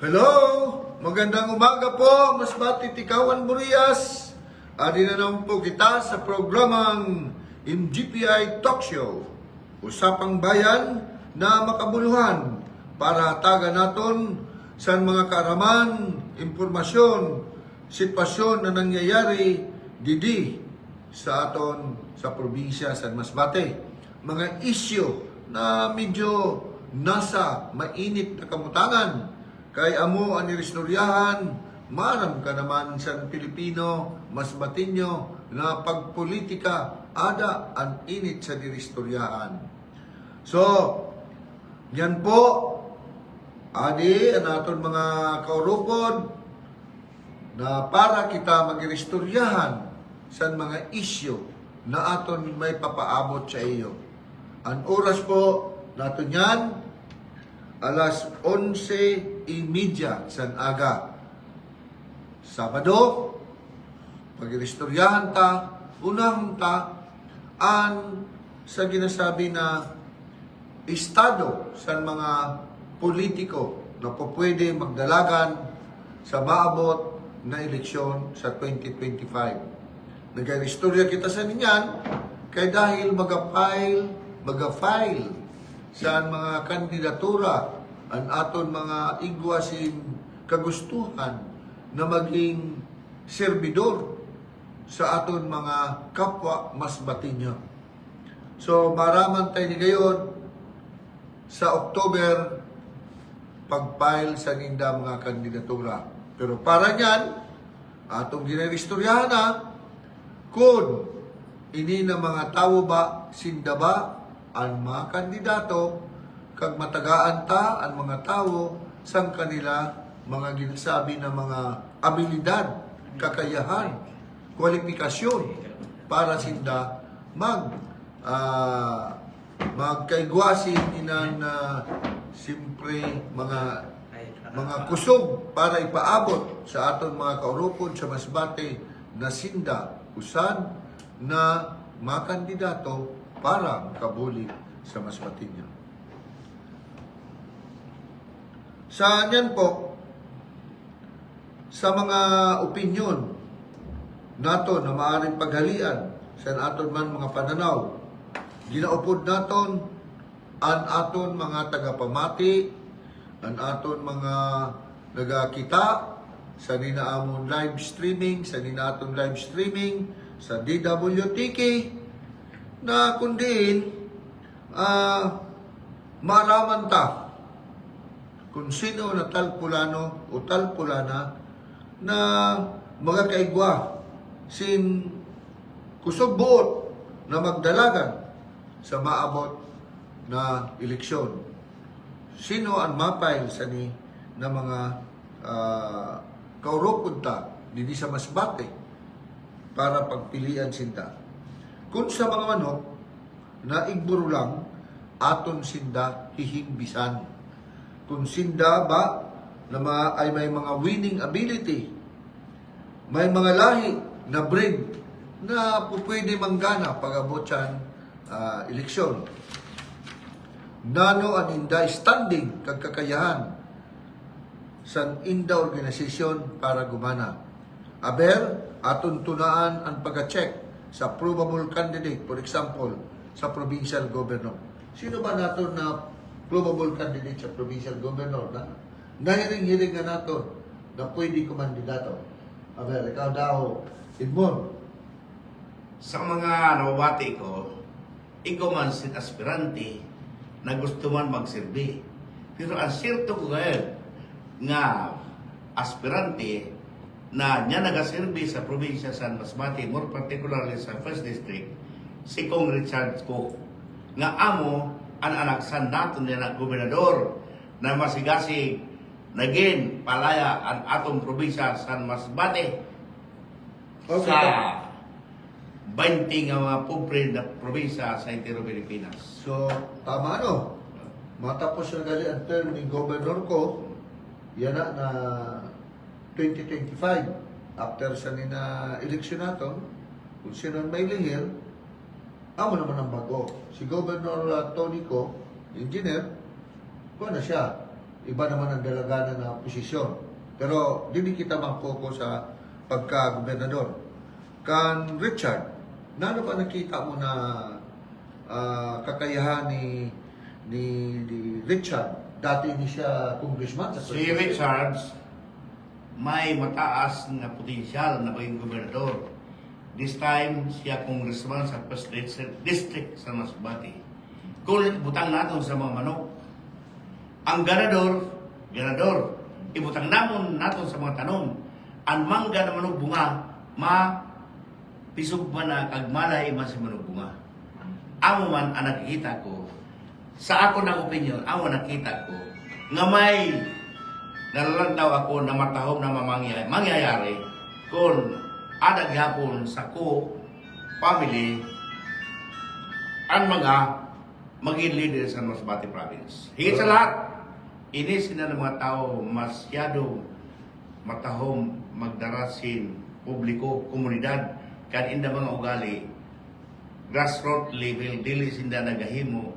Hello! Magandang umaga po, Masbate Tikawan Burias. Adi na naman po kita sa programang MGPI Talk Show. Usapang bayan na makabuluhan para hatagan naton sa mga kaaraman, impormasyon, sitwasyon na nangyayari didi sa aton sa probinsya sa Masbate. Mga isyu na medyo nasa mainit na kamutangan. Kay amo ang iristoryahan, maram ka naman sa Pilipino, mas batinyo na pagpolitika, ada ang init sa iristoryahan. So, yan po, adi, ang aton mga kaurupod, na para kita mag-iristoryahan sa mga isyu na aton may papaabot sa iyo. Ang oras po naton yan, alas 11:30 sa aga. Sabado, pag-iristoryahan ta, unang ta, ang sa ginasabi na estado sa mga politiko na po pwede magdalagan sa maabot na eleksyon sa 2025. Nag-iristorya kita sa ninyan, kay dahil mag-file sa mga kandidatura ang aton mga igwasin kagustuhan na maging serbidor sa aton mga kapwa masbatinyo. So maraman tayo ni gayon sa October pag-file sa ninda mga kandidatura. Pero para niyan, atong ginaristoryahan na kung ini na mga tao ba, sinda ba, ang mga kandidato, kag matagaan ta ang mga tao sang kanila mga ginasabi na mga abilidad, kakayahan, kwalifikasyon para sinda magkaigwasin inan simpre mga kusog para ipaabot sa aton mga kaurupod sa Masbate na sinda usan na mga kandidato para makabuli sa Masbate niya. Sa yan po, sa mga opinyon nato na maaaring paghalian sa aton man mga pananaw, ginaupod naton ang aton mga tagapamati, ang aton mga nagakita sa ninaamon live streaming, sa ninaton live streaming, sa DWTK, na kundiin maraman ta kung sino na talpulano o talpulana na mga kaigwa sin kusog buot na magdalagan sa maabot na eleksyon. Sino ang mapile sa ni na mga kaurupod ta didi sa Masbate para pagpilian sinda. Kung sa mga manok na igburo lang, aton sinda hihimbisan. Kung sinda ba na ay may mga winning ability, may mga lahi na breed na pwede manggana pag-abot siyang eleksyon. Nano ang inda standing kag kakayahan sa inda organisasyon para gumana. Aber, aton tunaan ang pag-check sa probable candidate, for example, sa provincial governor. Sino ba nato na probable candidate sa provincial governor na nahiring-hiring nga nato na pwede kumandidato? Aber, ikaw daw, Edmond. Sa mga nababati ko, ikaw man si aspirante na gusto man magsilbi. Pero ang sirto ko ngayon nga aspirante na niya nagasilbi sa probinsya San Masbate, more particularly sa 1st District, si Kong Richard Cook, nga amo ang anak san nato niya na gobernador na masigasig naging palaya ang atong probinsya San Masbate sa 20 nga mga pobre na probinsya sa entero Pilipinas. So, tama no? Matapos na gali ang term ni Governor ko, yan na 2025. After sa nina eleksyon nato, kung sino may lihir, amo naman ang bago. Si Governor Tony ko, engineer, kung na siya, iba naman ang dalaganan na posisyon. Pero dili kita mangkoko sa pagka-gobernador. Kan Richard, nano ba nakita mo na kakayahan ni Richard? Dati ni siya congressman. Si Richards may mataas na potensyal na maging gobernador. This time, siya congressman sa First District sa Masbate. Kung ibutang natin sa mga manok, ang ganador, ibutang natin sa mga tanong, ang mangga na manok bunga, pisog man na kagmalay man si manok bunga. Amo man ang nakikita ko, sa ako ng opinion, amo nakita ko, nga may nalalandaw ako na matahom na mangyayari kung adag yapon sa ko family ang mga maging leader sa Masbate Province. Higit sa lahat, inis na ng mga tao masyado matahom magdarasin publiko, komunidad, kan inda mga ugali, grassroots level, dili sinda nagahimo,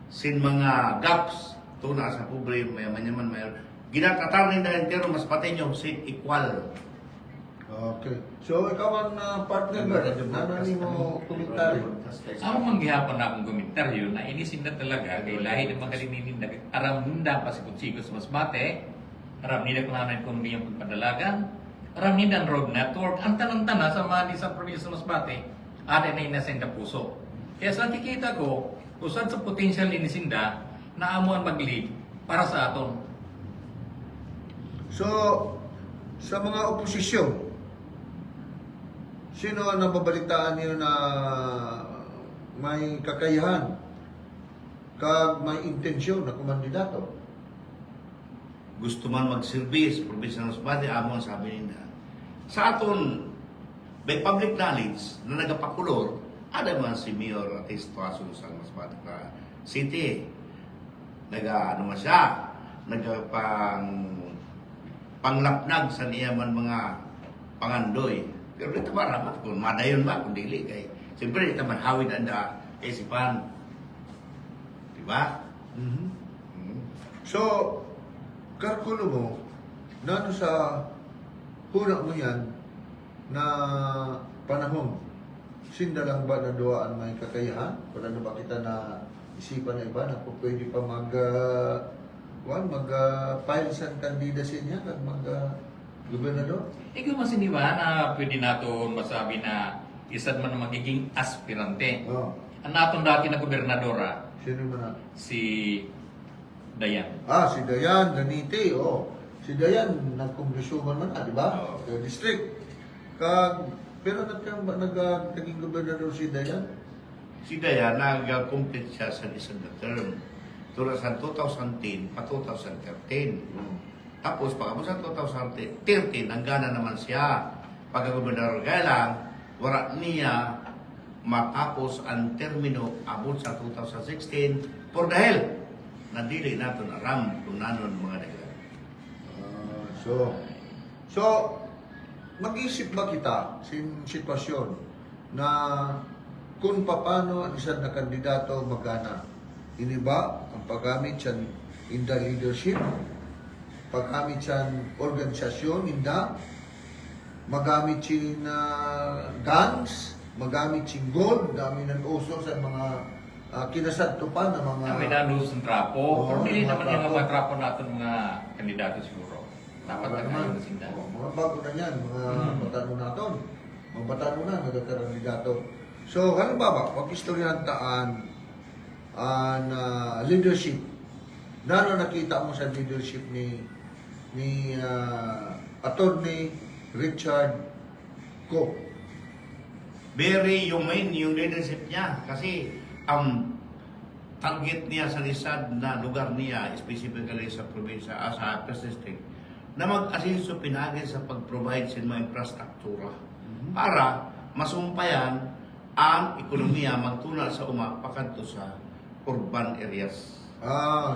sin mga gaps, tuna sa pobre, mayaman mayor. Ginatatar ninda entero mas patenyo sin equal. Okay. So, ikaw ang partner ba? Nanani mo komentary? Ako manggihapon na akong komentaryo na inisin na talaga kay lahi ng mga kalininin na aram nunda pa si Kutsiko sa Masbate, aram nila kung ano yung ekonomiyang pagpadalagan, aram nila ang road network, ang tanang-tana sa mga sa probinsya sa Masbate, ada na inasinda puso. Kaya sa nakikita ko, usad sa potential inisinda na amuan mag-lead para sa aton. So, sa mga oposisyon, sino ang nababalitaan niyo na may kakayahan kag may intensyon na kumandidato? Gusto man magsilbi sa probinsya ng Masbate, amon sabi nila. Sa aton, may public knowledge na nagapakulor, ada man si Mayor Atesto Asun sa Masbate City. Ano man siya, panglapnag sa niya man mga pangandoy. Pero dito maramat kung madayon ba, kung dili kay. Siyempre, dito man hawid anda isipan. Diba? So, kalkulo mo, nano sa huna mo yan na panahon, sinda lang ba na doaan may kakayahan? Wala na ba kita na isipan na iba na kung pwede pa mag-file sa kandidasin niya kag gobernador? Ikaw masiniba na pwede nato masabi na isad man ang magiging aspirante. Oh. Ang naton dati na gobernadora, Sino man na? si Dayan. Si Dayan, Ganiti, oh. Si Dayan, nagkongresuman man na, di ba? Oo. Sa district. Pero naging gobernador si Dayan? Si Dayan, nag-complete siya sa isang na term. Tulad sa 2010 pa 2013. Tapos pagkapos sa 2013, nanggana naman siya pagka-gobernador. Kaya lang, wala niya matapos ang termino abot sa 2016 for dahil nadili natin aram kung nanon mga dahilan. So, mag-isip ba kita sin sitwasyon na kung paano ang isang na kandidato magana? Ini ba ang paggamit siya in the leadership? Paggamit siya organisasyon, inda? Magamit siya guns? Magamit siya gold? Dami ng uso sa mga kinasadto pa na mga... May nalus ng trapo, Oo, pero hindi mga naman yung trapo. mga trapo natin mga kandidato siguro. Dapat na kayo na sinda. Mga bago na yan, mga batano naton. Mga batano na, nagkakandidato. So, halimbawa, pag-istoryahan taan ang leadership. Nano nakita mo sa leadership ni Attorney Richard Cook? Very humane yung leadership niya kasi ang target niya sa lisad na lugar niya, specifically sa probinsya, sa First District, na mag-asinso pinagin sa pag-provide sa mga infrastruktura para masumpayan ang ekonomiya magtulad sa pakanto sa urban areas.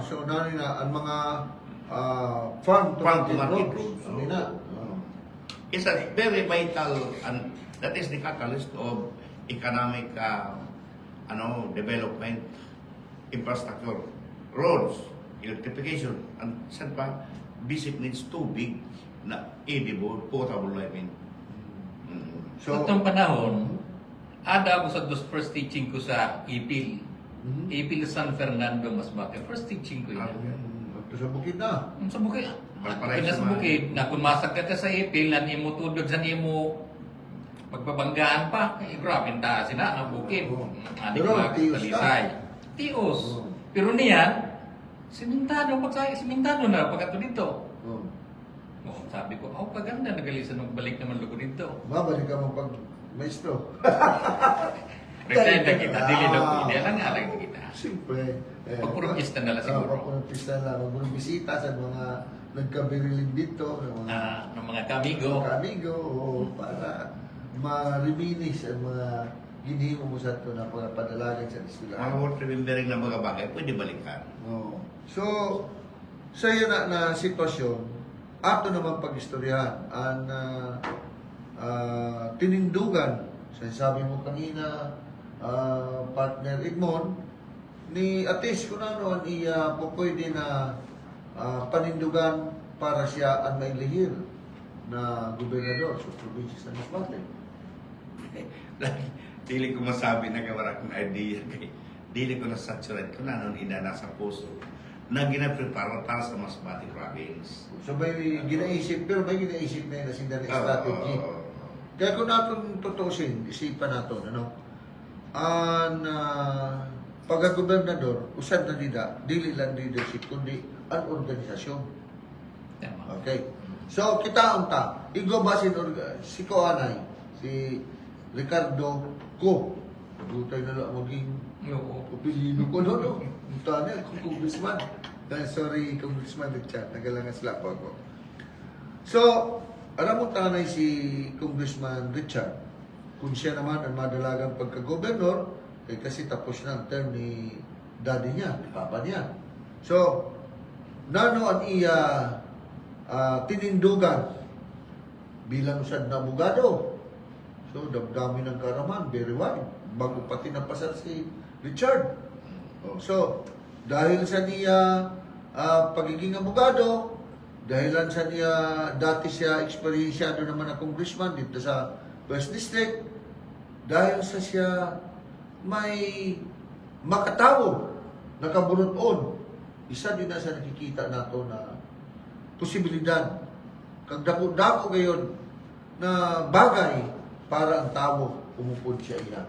So nani na ang mga farm to market roads. roads. Ano na? It's a very vital and that is the catalyst of economic development, infrastructure, roads, electrification. Ang saan pa, basic needs tubig na edible, potable, I mean. So, itong panahon, ada ako sa first teaching ko sa Ipil. Ipil San Fernando, Masbate. First teaching ko yun. Sa bukid na. Sa bukid. Valparaiso Sa bukid, na kung masagkat ka sa Ipil, na imo tudod sa imo magbabanggaan pa. Eh, grabe ta sila ang bukid. Adi Pero, mga tios ka. talisay. Tios. Pero niya, simintado na pagkato dito. Oh. Oh, sabi ko, oh, paganda, nagalisan magbalik naman lugo dito. Babalik ka mo pag maestro. Retired na kita, dili na ko, hindi lang nga lang kita. Siyempre. Pagpurupista na lang siguro. Pagpurupista na lang. Magbisita sa mga nagkabirilin dito. Ng mga kamigo. Kamigo. Para ma-reminis ang mga ginhimo mo sa ito na padalagan sa Mga eskwelahan. worth remembering na mga bagay, pwede balikan. Oh. So, sa iyo na sitwasyon, ato naman pag-istoryahan ang tinindugan. Sabi mo kanina, partner Edmond, ni Atis kung ano ang iya po pwede na panindugan para siya ang mailihir na gobernador sa probinsya sa Masbate. Dili ko masabi na gawara kong idea kay dili ko na-saturate ko na nung ina nasa puso na ginaprepara para sa Masbate province. So may ginaisip, pero may ginaisip na yun na sinda strategy. Kaya kung natin tutusin, isipan natin, ano? Ang pagka-gobernador, usad na nila, dili lang leadership, kundi ang organisasyon. Tama. Okay. So, kita unta, igobasin si Koanay, si Ricardo Ko. Pagutay na lang maging Oo. opilino ko, no? Unta na, congressman. Sorry, Congressman Richard, nagalangan sila po ako. So, alam mo tanay si Congressman Richard, kung siya naman ang madalagang pagka-gobernador, eh, kasi tapos na ang term ni daddy niya, ni papa niya. So, nano ang iya tinindugan bilang usad na abogado. So, damdami ng karaman, very wide. Bago pati napasal si Richard. Oh, so, dahil sa niya pagiging abogado, dahilan sa niya, dati siya eksperyensyado naman na congressman dito sa West District, dahil sa siya may makatawo, nakabunuton. Isa din na sa nakikita nato na posibilidad. Kag dako gayon na bagay para ang tao umupod siya iya.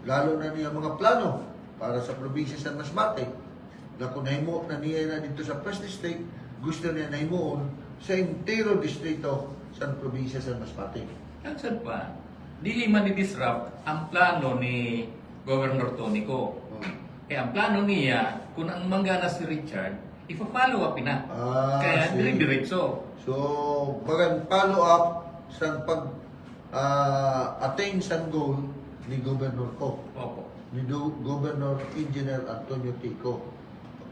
Lalo na niya mga plano para sa probinsya sa Masbate. Na kung nahimo na niya na dito sa First District, gusto niya nahimuon sa entero distrito sa probinsya sa Masbate. Ang sad pa, dili man i-disrupt ang plano ni Governor Tonico. Kaya ang plano niya, kung ang manggana si Richard, ipa-follow up na. Kaya see. diretso. So, bagan follow up sa pag attain sa goal ni Governor ko, Opo. ni Governor Engineer Antonio Tico.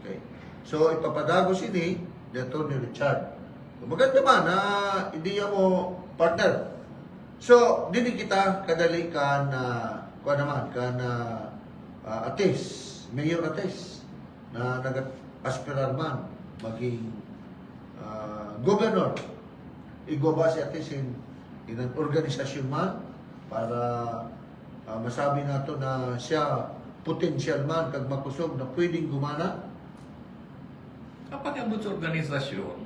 Okay. So, ipapadagos ini ni Antonio Richard. So, maganda man na ideya mo, partner. So, dili kita kadali ka na kuha naman ka na Ates, Mayor Ates, na nag-aspirar man maging governor. Igwa si Ates in an organisasyon man para masabi nato na siya potensyal man kag makusog na pwedeng gumana. Kapag abot sa organisasyon,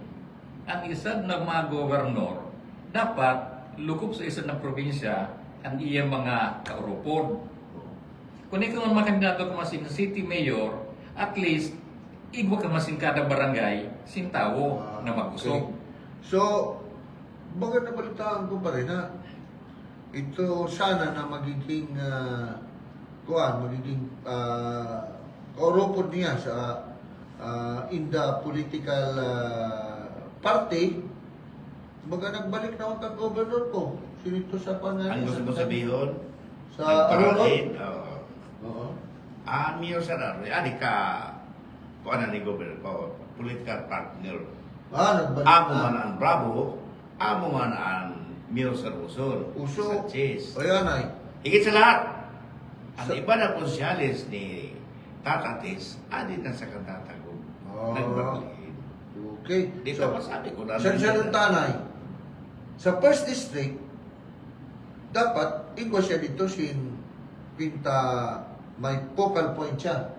ang isa na mga gobernador dapat lukop sa isa ng probinsya ang iyang mga kaurupod. Kung ikaw ang makandidato ka masing city mayor, at least, igwa ka masing kada barangay, sintawo na magkusog. So, baga nabalitaan ko pa rin na ito sana na magiging magiging kaurupod niya sa in the political party. Baga nagbalik na ang governor ko. Sinito sa pangalan. Ang gusto mo sabihin, Sa nagparalin, Arulot? Oo. Mayor sa Arulot, adi ka, kung ano ni Governor ko, political partner. Nagbalik Amo na. man ang Bravo, amo man ang Mayor sa Luzon, Uso. Sanchez. O yan ay. Higit sa lahat, ang Sa- iba na konsyalis ni Tatatis, adi na sa katatago. Nagbalhin. Okay. Di So, ka masabi ko na. sa Tanay, sa first district, dapat, ingwa siya dito pinta, may focal point siya.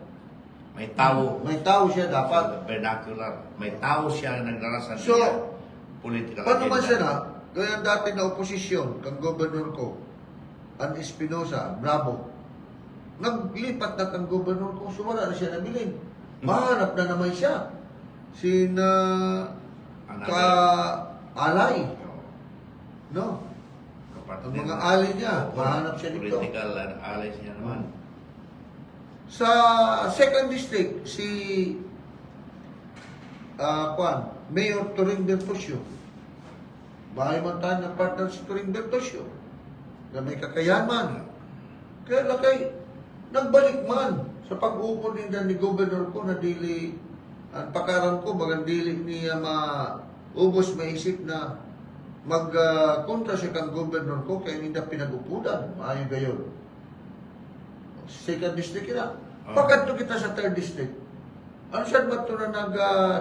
May tao. May tao siya dapat. Vernacular. May tao siya na nagdarasan So, niya. Political paano man siya agenda. na, kaya dati na oposisyon, kang gobernador ko, ang Espinosa, Bravo, naglipat na kang gobernador ko, so wala na siya nabilin. Mahanap na naman siya. Sina ka-alay. No? Ang mga alay niya, mahanap siya dito. Political allies niya naman. Sa second district, si Mayor Turing Bertosio. Bahay man tayo ng partner si Turing Bertosio na may kakayaman. Kaya lakay, nagbalik man sa pag-upo din ni Governor ko na dili, ang pakaram ko, bagang dili niya maubos maisip na kontra siya kang Governor ko kaya hindi na pinag-upudan. Maayo gayon. Second district na. Pagkat kita sa third district, ano siya ba ito na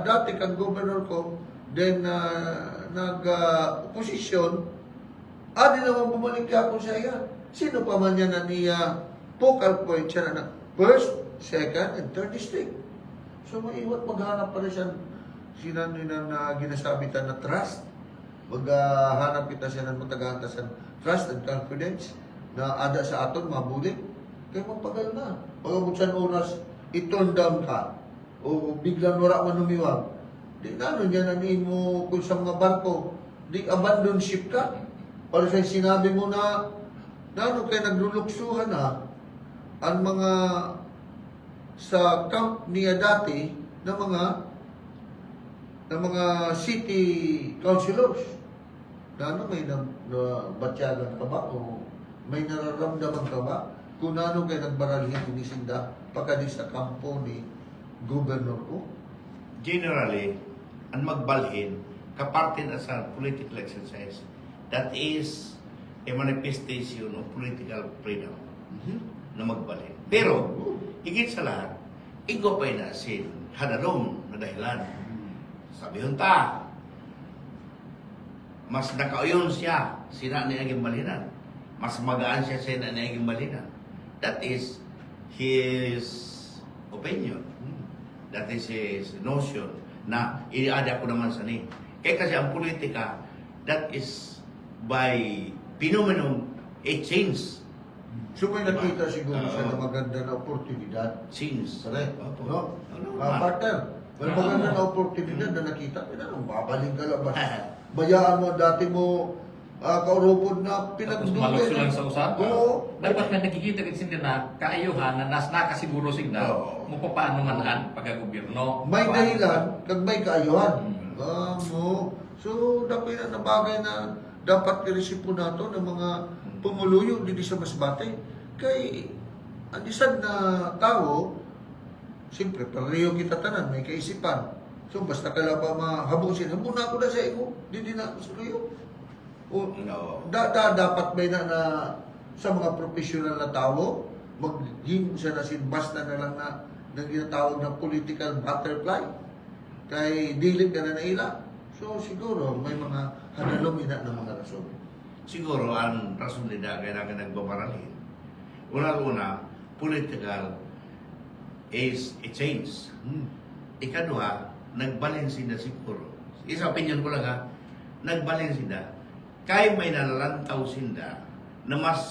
dati kang governor ko, then nag-oposisyon, di naman bumalik ka ako sa iya. Sino pa man yan na niya focal point siya na first, second, and third district. So maiwat maghanap pa rin siya na ginasabitan na trust. Maghanap kita siya ng matagahantasan trust and confidence na ada sa aton, mabulit. Kaya mapagal na. Pagkabutsan oras, i-turn down ka. O biglang wala man umiwag. Di na ano niya naniin mo kung sa mga barko. Di abandon ship ka. Para sa sinabi mo na ano kaya nagluluksuhan na ang mga sa camp niya dati na mga city councilors. Na ano may batyagan ka ba o may nararamdaman ka ba? Kung ano kayo nagbaralhin inisinda pagkadi sa kampo ni Governor ko. Generally, ang magbalhin, kaparte na sa political exercise, that is a manifestation of political freedom na magbalhin. Pero, higit sa lahat, ikaw pa'y nasin, hadalong na dahilan. Sabihon ta, mas nakauyon siya, sina na naging balinan. Mas magaan siya sa na naging balinan. That is his opinion. That is his notion na i-add ako naman sa ni. Kaya kasi ang politika, that is by phenomenon, it change. So may nakita siguro siya na maganda na oportunidad. Change. Correct? Opo. No? Ano? Partner, may maganda na oportunidad na nakita. Babaling ka lang ba? Bayaan mo, dati mo kaurupod na Tapos pinagdugan. malukso lang sa usapan. Oo. Dapat na nakikita kasi na kaayuhan na nakasiguro sila Oo. mo paano man pagka-gobyerno. May dahilan, kag may kaayuhan. Mm. So, dapat na bagay na dapat i-resipo nato ng mga pumuluyo dito sa Masbate. Kay, ang isang na tao, siyempre, pareho kita tanan, may kaisipan. So, basta ka lang pa mahabusin. Habun na ako na sa imo, hindi na ako sa luyo. O, No. dapat may na sa mga professional na tao, maghimo siya na basta na lang na ginatawag na political butterfly. Kay dilig ka na naila. So siguro may mga hanalumina na mga rason. Siguro ang rason nila kaya nagbabaralhin. Una-una, political is a change. Ikadua, nagbalin sila siguro. Isa opinion ko lang ha, nagbalin sila. Kaya may nalalantaw sila na mas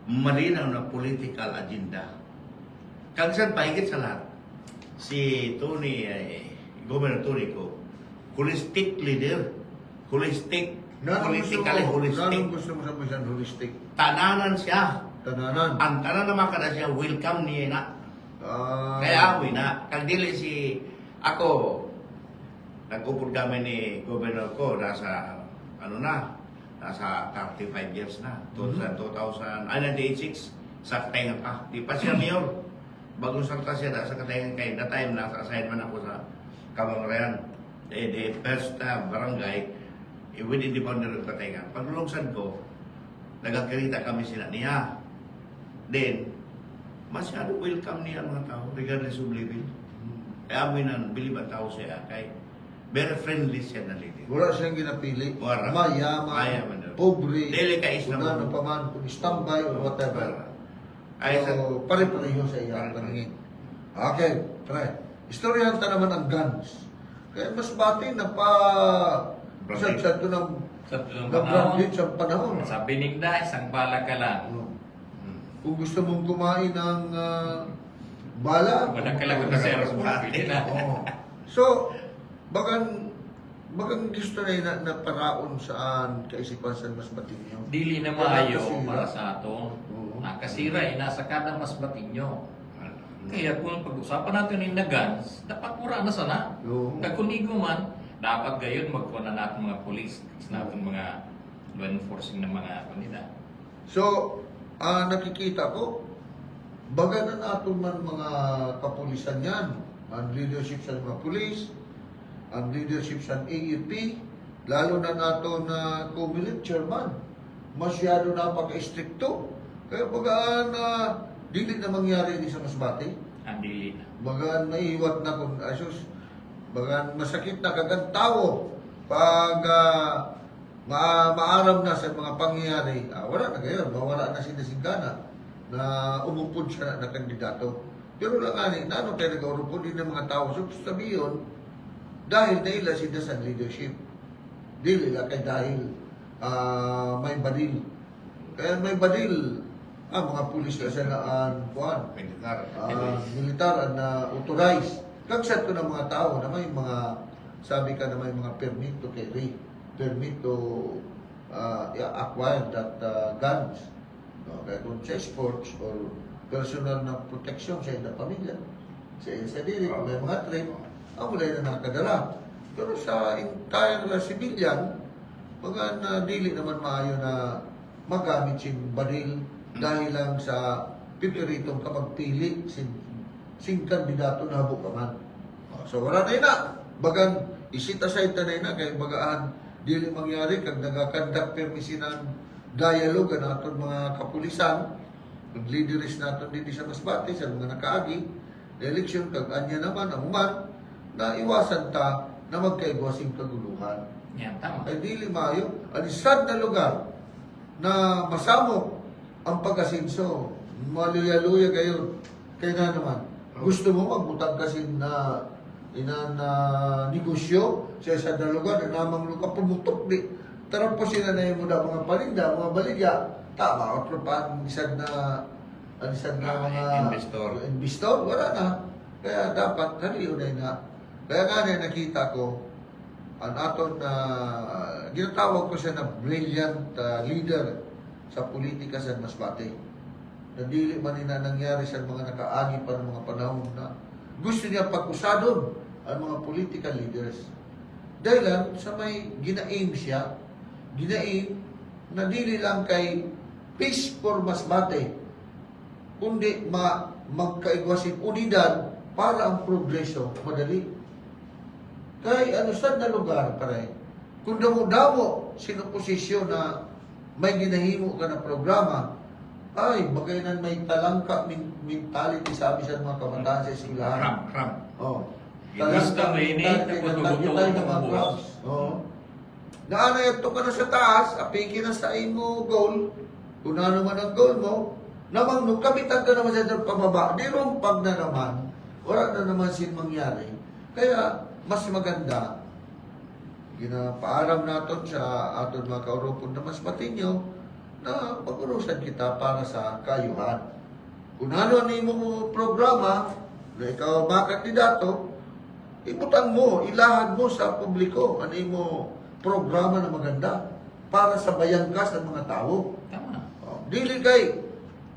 malinaw na political agenda. Kagsan pa higit sa lahat, si Tony, Governor Tony ko, holistic leader, holistic, politically holistic. Nanong gusto mo sa mga holistic? Tananan siya. Tananan. Ang tanan naman kada siya, welcome niya na. Kaya awi na. Kag dili si ako, nag-upod kami ni Governor ko, nasa 35 years na. 1986, sa Katayangan pa. Di pa siya mayor. Bagong salta siya sa Katayangan kay that time, nasa assignment ako sa Kabangarayan. The first barangay within the boundary of Katayangan. Paglulungsan ko, nagkakirita kami sila niya. Then, masyado welcome niya mga tao, regardless of living. Kaya amin ang bilib ang tao siya. Kay very friendly siya na leader. Wala siyang ginapili. Wala. Mayaman, Mayaman daw. pobre, Dili ka is kung na ano pa man, kung standby or whatever. Ay, sa... So, pare-pareho sa iyang paningin. Okay, try. Istoryahan ta naman ang guns. Kaya mas bati na pa sa ito ng Sa tulong na-branded sa panahon. sa Benigda, isang bala ka lang. Kung gusto mong kumain ng bala, Wala ka lang sa Sir. Pwede na. Oo. So, bagang gusto na paraon saan kaisipan sa mas batinyo. Dili na maayo para sa ato. Oo. Nakasira, nasa kada mas batinyo. Kaya kung pag-usapan natin yung guns, dapat mura na sana. Oo. Kagkunigo man, dapat gayon magkuha na natin mga police, natin mga law enforcing ng mga kanila. So, nakikita ko, baga na nato man mga kapulisan yan, ang leadership sa mga pulis, ang leadership sa AUP, lalo na nato na Comelec chairman, masyado na pagka-istrikto. Kaya bagaan dili na mangyari di sa Masbate. Ang dili na. Bagaan naiwat na kung asus, bagaan masakit na kagantawo pag maaram na sa mga pangyayari. Wala na gayon, mawala na si Singana na umupod siya na kandidato. Pero lang ani, nano tayo nag-urupod din ng mga tao. So, sabihin, dahil nila sila sa leadership. Dili lang kay dahil may badil. Kaya may badil, mga pulis na sila kuhan. Militar na authorized. Kagsat ko ng mga tao na may mga, sabi ka na may mga permit to carry, permit to acquire that guns. No, kaya kung sa sports or personal na protection sa iyong pamilya, sa diri, kung may mga trip, wala na nakadala. Pero sa entire civilian, mga dili naman maayo na magamit sing baril dahil lang sa pipiritong kapagpili sing kandidato na habo ka man. So wala na yun na. Bagan, isita sa ita na yun na, kaya bagaan, dili mangyari kag nagakandak permisinan dialogue ang aton mga kapulisan, ang leaderis naton dito sa Masbate, sa mga nakaagi, na eleksyon kag anya naman ang uman, na iwasan ta na magkaigwasing kaguluhan. Yan, tama. Ay dili maayo, ang sad na lugar na masamok ang pag-asinso, maluya-luya kayo. Kaya na naman, gusto mo magbutang kasi na negosyo sa isa na lugar na namang lugar pumutok di. Tarap po sila na yung mga palinda, mga baligya. Tama, o tropahan, isad na mga investor, wala na. Kaya dapat, naliunay na. Kaya nga na nakita ko, ang aton na ginatawag ko siya na brilliant leader sa politika sa Masbate. Na dili man na nangyari sa mga nakaagi pa ng mga panahon na gusto niya pag-usadon ang mga political leaders. Dahil lang sa may ginaim siya, ginaim na dili lang kay peace for Masbate, kundi magkaigwasing unidad para ang progreso madali. Kay ano sad na lugar pare, kung damo-damo sino posisyon na may ginahimo ka na programa, ay bagay may talangka mentality sabi sa mga kabataan sa eskwelahan. Ram. Oh. Gusto mo ini, tapos magutuwa. Oh. Naano ito ka na sa taas, apiki na sa imo goal, kung ano man ang goal mo, namang nung kapitan ka naman sa pababa, di rumpag na naman, wala na naman sin mangyari. Kaya, mas maganda, ginapaalam natin sa aton mga kaurupon na mas matinyo, na pag-urusan kita para sa kayuhan. Kung ano ang imo programa, na ikaw mga kandidato, ibutan mo, ilahad mo sa publiko, ano imo programa na maganda para sa bayangkas ng mga tao. Tama. Dili kay,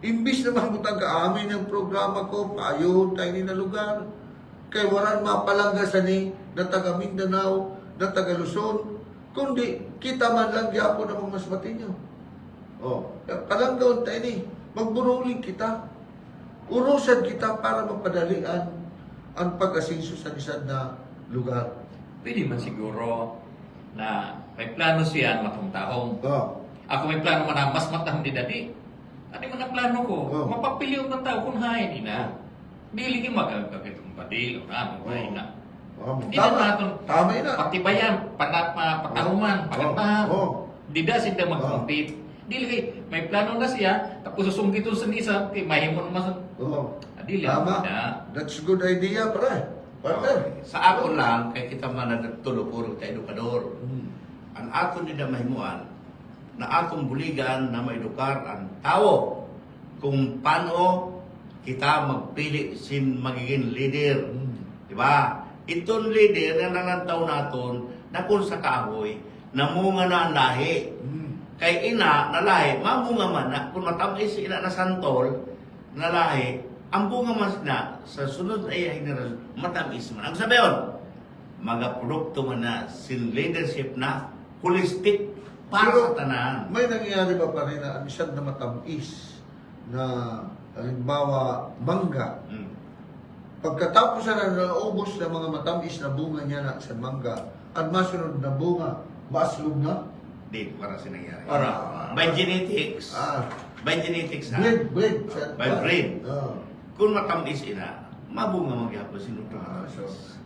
imbis na mabutang ka amin yung programa ko, paayuhon tayo ni na lugar. Kay waran mapalanggasan ni na taga Mindanao, na taga Luzon, kundi kita man lang gyapon ng mga Masbate nyo. Palanggawon tayo ni, magburuling kita. Urusan kita para mapadalian ang pag-asinso sa isang na lugar. Pwede man siguro na may plano siya matong-tahong. Ako may plano man na mas matang di dati. Ano man ang plano ko? Oh. Mapapiliw ng tao kung hain ina. Dili ki magkakitong padil o na, mga ina. Di Tama. na natin Tama na. patibayan, patahuman, pagantahan. Di da sila Oh. mag-compete. Dili kay may plano na siya, tapos susungkit sa isa, kay mahimon naman. Oo. Dili Tama. na. That's a good idea, pre. Partner. Sa ako lang, kay kita man nagtulo puro ka edukador. Ang aton nila mahimuan, na atong buligan na maedukar ang tao kung paano kita magpili sin magiging leader. Di ba? Itong leader na nanantaw naton na kung sa kahoy, namunga na ang lahi. Kay ina na lahi, mamunga man na kung matamis ina na santol na lahi, ang bunga mas na sa sunod ay generasyon, matamis man. Ang sabiyon, mga produkto man na sin leadership na holistic para Pero, sa tanan. May nangyayari ba pa rin na ang isang na matamis na halimbawa mangga, Mm. pagkatapos na naubos ng mga matamis na bunga niya na sa mangga, at masunod na bunga, maaslog na? Di, para sinangyari. Para. By genetics. Ah, By genetics ha. breed. By breed. Ah. Kung matamis ina, mabunga magyapon sinunod.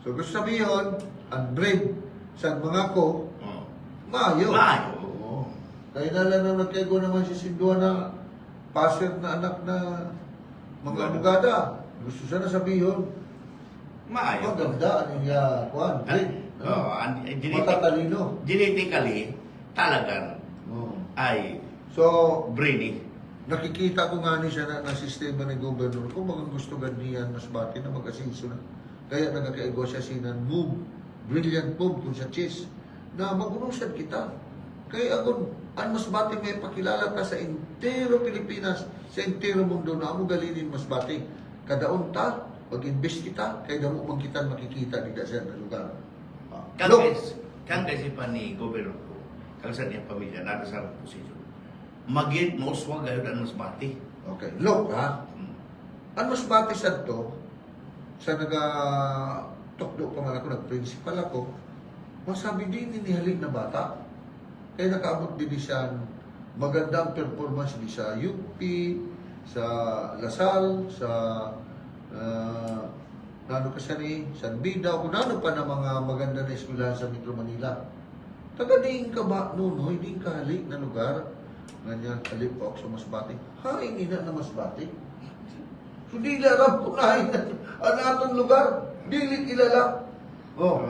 So gusto sabihin, ang breed sa mga ko, Oh. maayo. Maayo. Oo. Kaya nalang na nagkego naman si Sindua na passer na anak na mga abogada. Gusto siya na sabihin, Maayo. maganda niya, kuhan, breed. Oh, Matatalino. genetically, talagang Oo. ay So, brainy. nakikita ko nga ni siya na sistema ni Governor kung mga gusto ganiyan mas bati na mag-asinso na. Kaya nagkakaigo siya sinan move, brilliant move kung sa chess, na mag-unusan kita. Kaya ako, ang mas bati may pakilala ka sa entero Pilipinas, sa entero mundo na amo galinin mas bati. Kadaon ta, mag-invest kita, kaya damo man kita makikita di sa lugar. Look, Kang kasi pa ni Governor ko, kang sa niya pamilya, nata sa posisyon. Magit mo uswag gayud ang masbati. okay, look ha, ang mas bati sa to, sa tukdo pa man ako, nag-principal ako, masabi din inihalin na bata. Kaya nakaabot din siya magandang performance di sa UP, sa Lasal, sa nano ka siya ni San Bida, kung nano pa na mga maganda na eskwelahan sa Metro Manila. Taga diin ka ba, nunoy, diin ka halik na lugar, ganyan, kalipok sa Masbate. Haing ina na Masbate. So di larap po na ang atong lugar, dili kilala. Oh,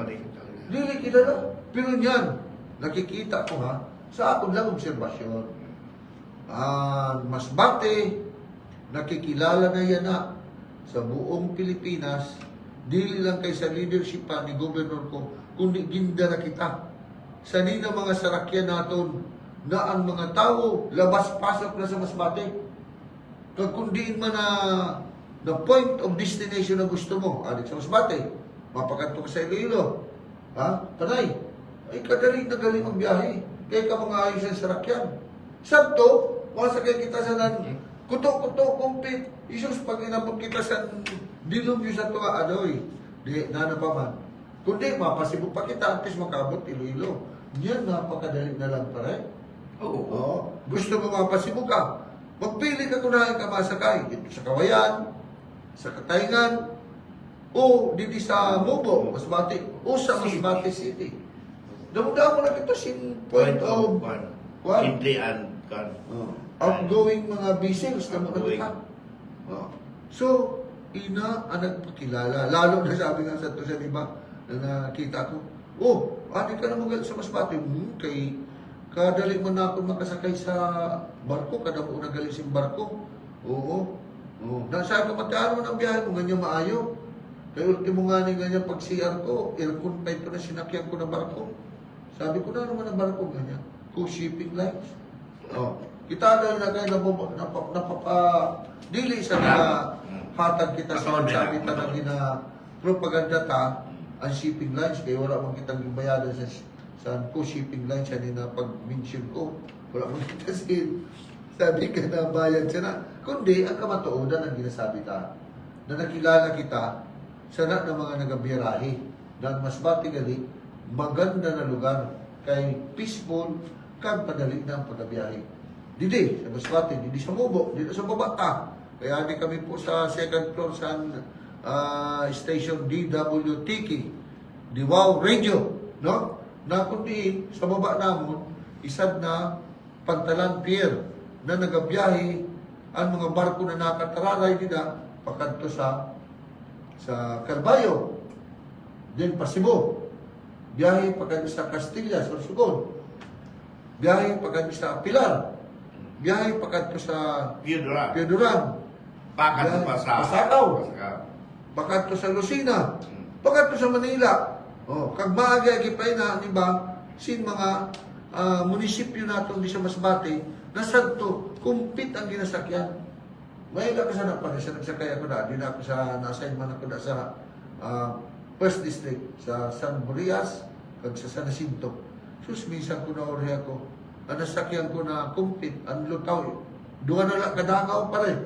dili kilala. Pero niyan, nakikita ko ha, sa akong lang obserbasyon. Masbate, nakikilala na yan na sa buong Pilipinas, dili lang kay sa leadership pa ni Governor ko, kundi ginda na kita. Sanina mga sarakyan naton na ang mga tao labas-pasok na sa Masbate. Kag kundiin man na point of destination na gusto mo, adik sa Masbate, mapakanto ka sa Iloilo, ha? Panay, ay kadali na galing magbiyahe. Kaya ka mga ayos sa sarakyan. Sabto, masakay kita sa nan, kuto-kuto, kumpit. Isus, pag inabot kita sa dilubyo sa tuwa, adoy, di, nana pa man. Kundi, mapasibok pa kita, at least makabot Iloilo. Yan, napakadali na lang pare. Oo. Gusto mo mapasibok ka, magpili ka kunahin ka masakay. Dito sa Kawayan, sa Katayngan, o dito sa Mubo, Masbate, o sa Masbate City. Damo-damo na ito sin point of Hindrian kan. outgoing mga bisils na mga Outgoing. kita. So, ina ang nagpakilala. Lalo na sabi nga sa ito sa iba na nakita ko, adi ka na mag sa Masbate. Kay kadali mo na ako makasakay sa barko, kada mo na galing sa barko. Oo. Nasa ko mataro ng biyahe mo, ganyan maayo. Kaya ultimo nga ni ganyan pag CR ko, aircon pa ito na sinakyan ko na barko. Sabi ko na naman ang barko ganyan. Cruise shipping lines. Kita dahil na kayo dili sa hatag kita sa sabi ta na gina propaganda ta ang shipping lines kaya wala mong kitang bayadan sa cruise shipping lines yan na pag-mention ko. Wala mong kita sabi ka na bayad siya na. Kundi ang kamatuodan ang ginasabi ta na nakilala kita sa na ng mga nagabirahe na mas batigali maganda na lugar kay peaceful kag padali na ang pagbiyahe. Didi sa Masbate, didi sa Mubo, dito sa Babata. Kaya di kami po sa second floor sa station DWTK, Diwaw Radio, no? Na kundi sa baba namon, isad na Pantalan Pier na nagabiyahe ang mga barko na nakatararay nila pakadto sa Carballo, din Pasibo, biyahe pakadto sa Castilla, Sorsogon, biyahe pakadto sa Pilar, biyahe pakadto sa Pioduran, Pakat pa sa Pasakaw, pakadto sa Lucena, pakadto sa Manila. Oh, kag maaga gipay na di ba sin mga munisipyo naton di sa Masbate nasadto kumpit ang ginasakyan. May ka sa napag sa nagsakay ako na di na ako sa na-assign man ako na sa First District sa San Morias kag sa San Jacinto. Sus minsan ko na ori ako. Ang nasakyan ko na kumpit ang lutaw. Duha na lang kadangaw pa rin.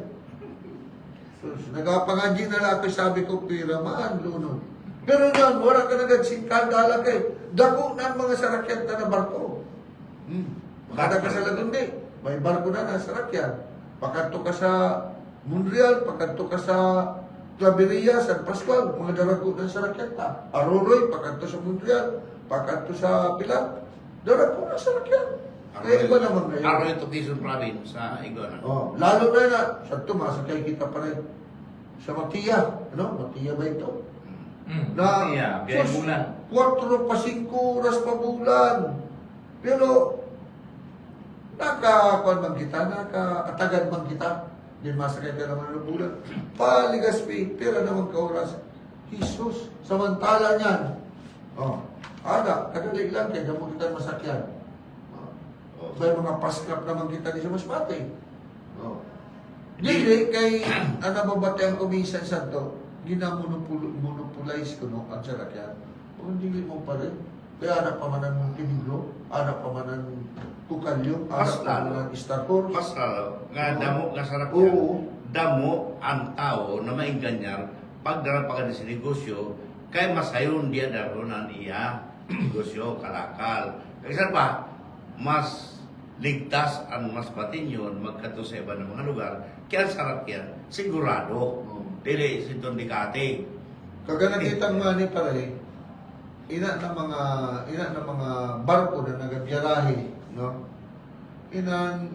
Sus nagapangadji na lang ako sabi ko pira man lunod. Pero nun, wala ka nagagsingkandala kay dako na ang mga sarakyan na barko. Kada ka sa Lagundi, may barko na sarakyan. Pakadto ka sa Monreal, pakadto ka sa Claveria, San Pascual, mga darago na sarakyan ta. Aroroy, pakadto sa Monreal, pakadto sa Pilar, darago na sarakyan. Kaya iba naman ngayon. Aroy to Quezon Province sa Igona. Oh, lalo na sa tumasakay kita pa rin sa Matia. Ano? Matia ba ito? Yeah, biyahe sus, bulan. 4 pa 5 oras pa bulan. Pero, nakakuan man kita, nakatagad man kita. Di masakay ka naman ng bulan. Paligaspi, pera naman ka oras. Jesus, samantala niyan. Oh, ada, kadali lang kaya mo kita masakyan. Oh, may mga pasklap naman kita di sa Masbate. Oh. Dili kay ano mabati ang kumisan sa to, ginamonopolize ko no ang sarakyan. Kung dili mo pa rin, kaya anak pa man ang Montenegro, anak pa man ang Tukalyo, anak pa man ang Starport. Mas lalo, nga damo nga sarap Oo. yan. Damo ang tao na maingganyan pagdara pa ka sa negosyo, kay masayon dia daronan iya negosyo, kalakal. Kaya pa, mas ligtas ang mas patinyon magkato sa iba ng mga lugar. Kaya sarap yan, sigurado. Dili, sintong dikate. Kaga nakitang mani pare, ina na mga barko na nagabiyarahe, no? Inan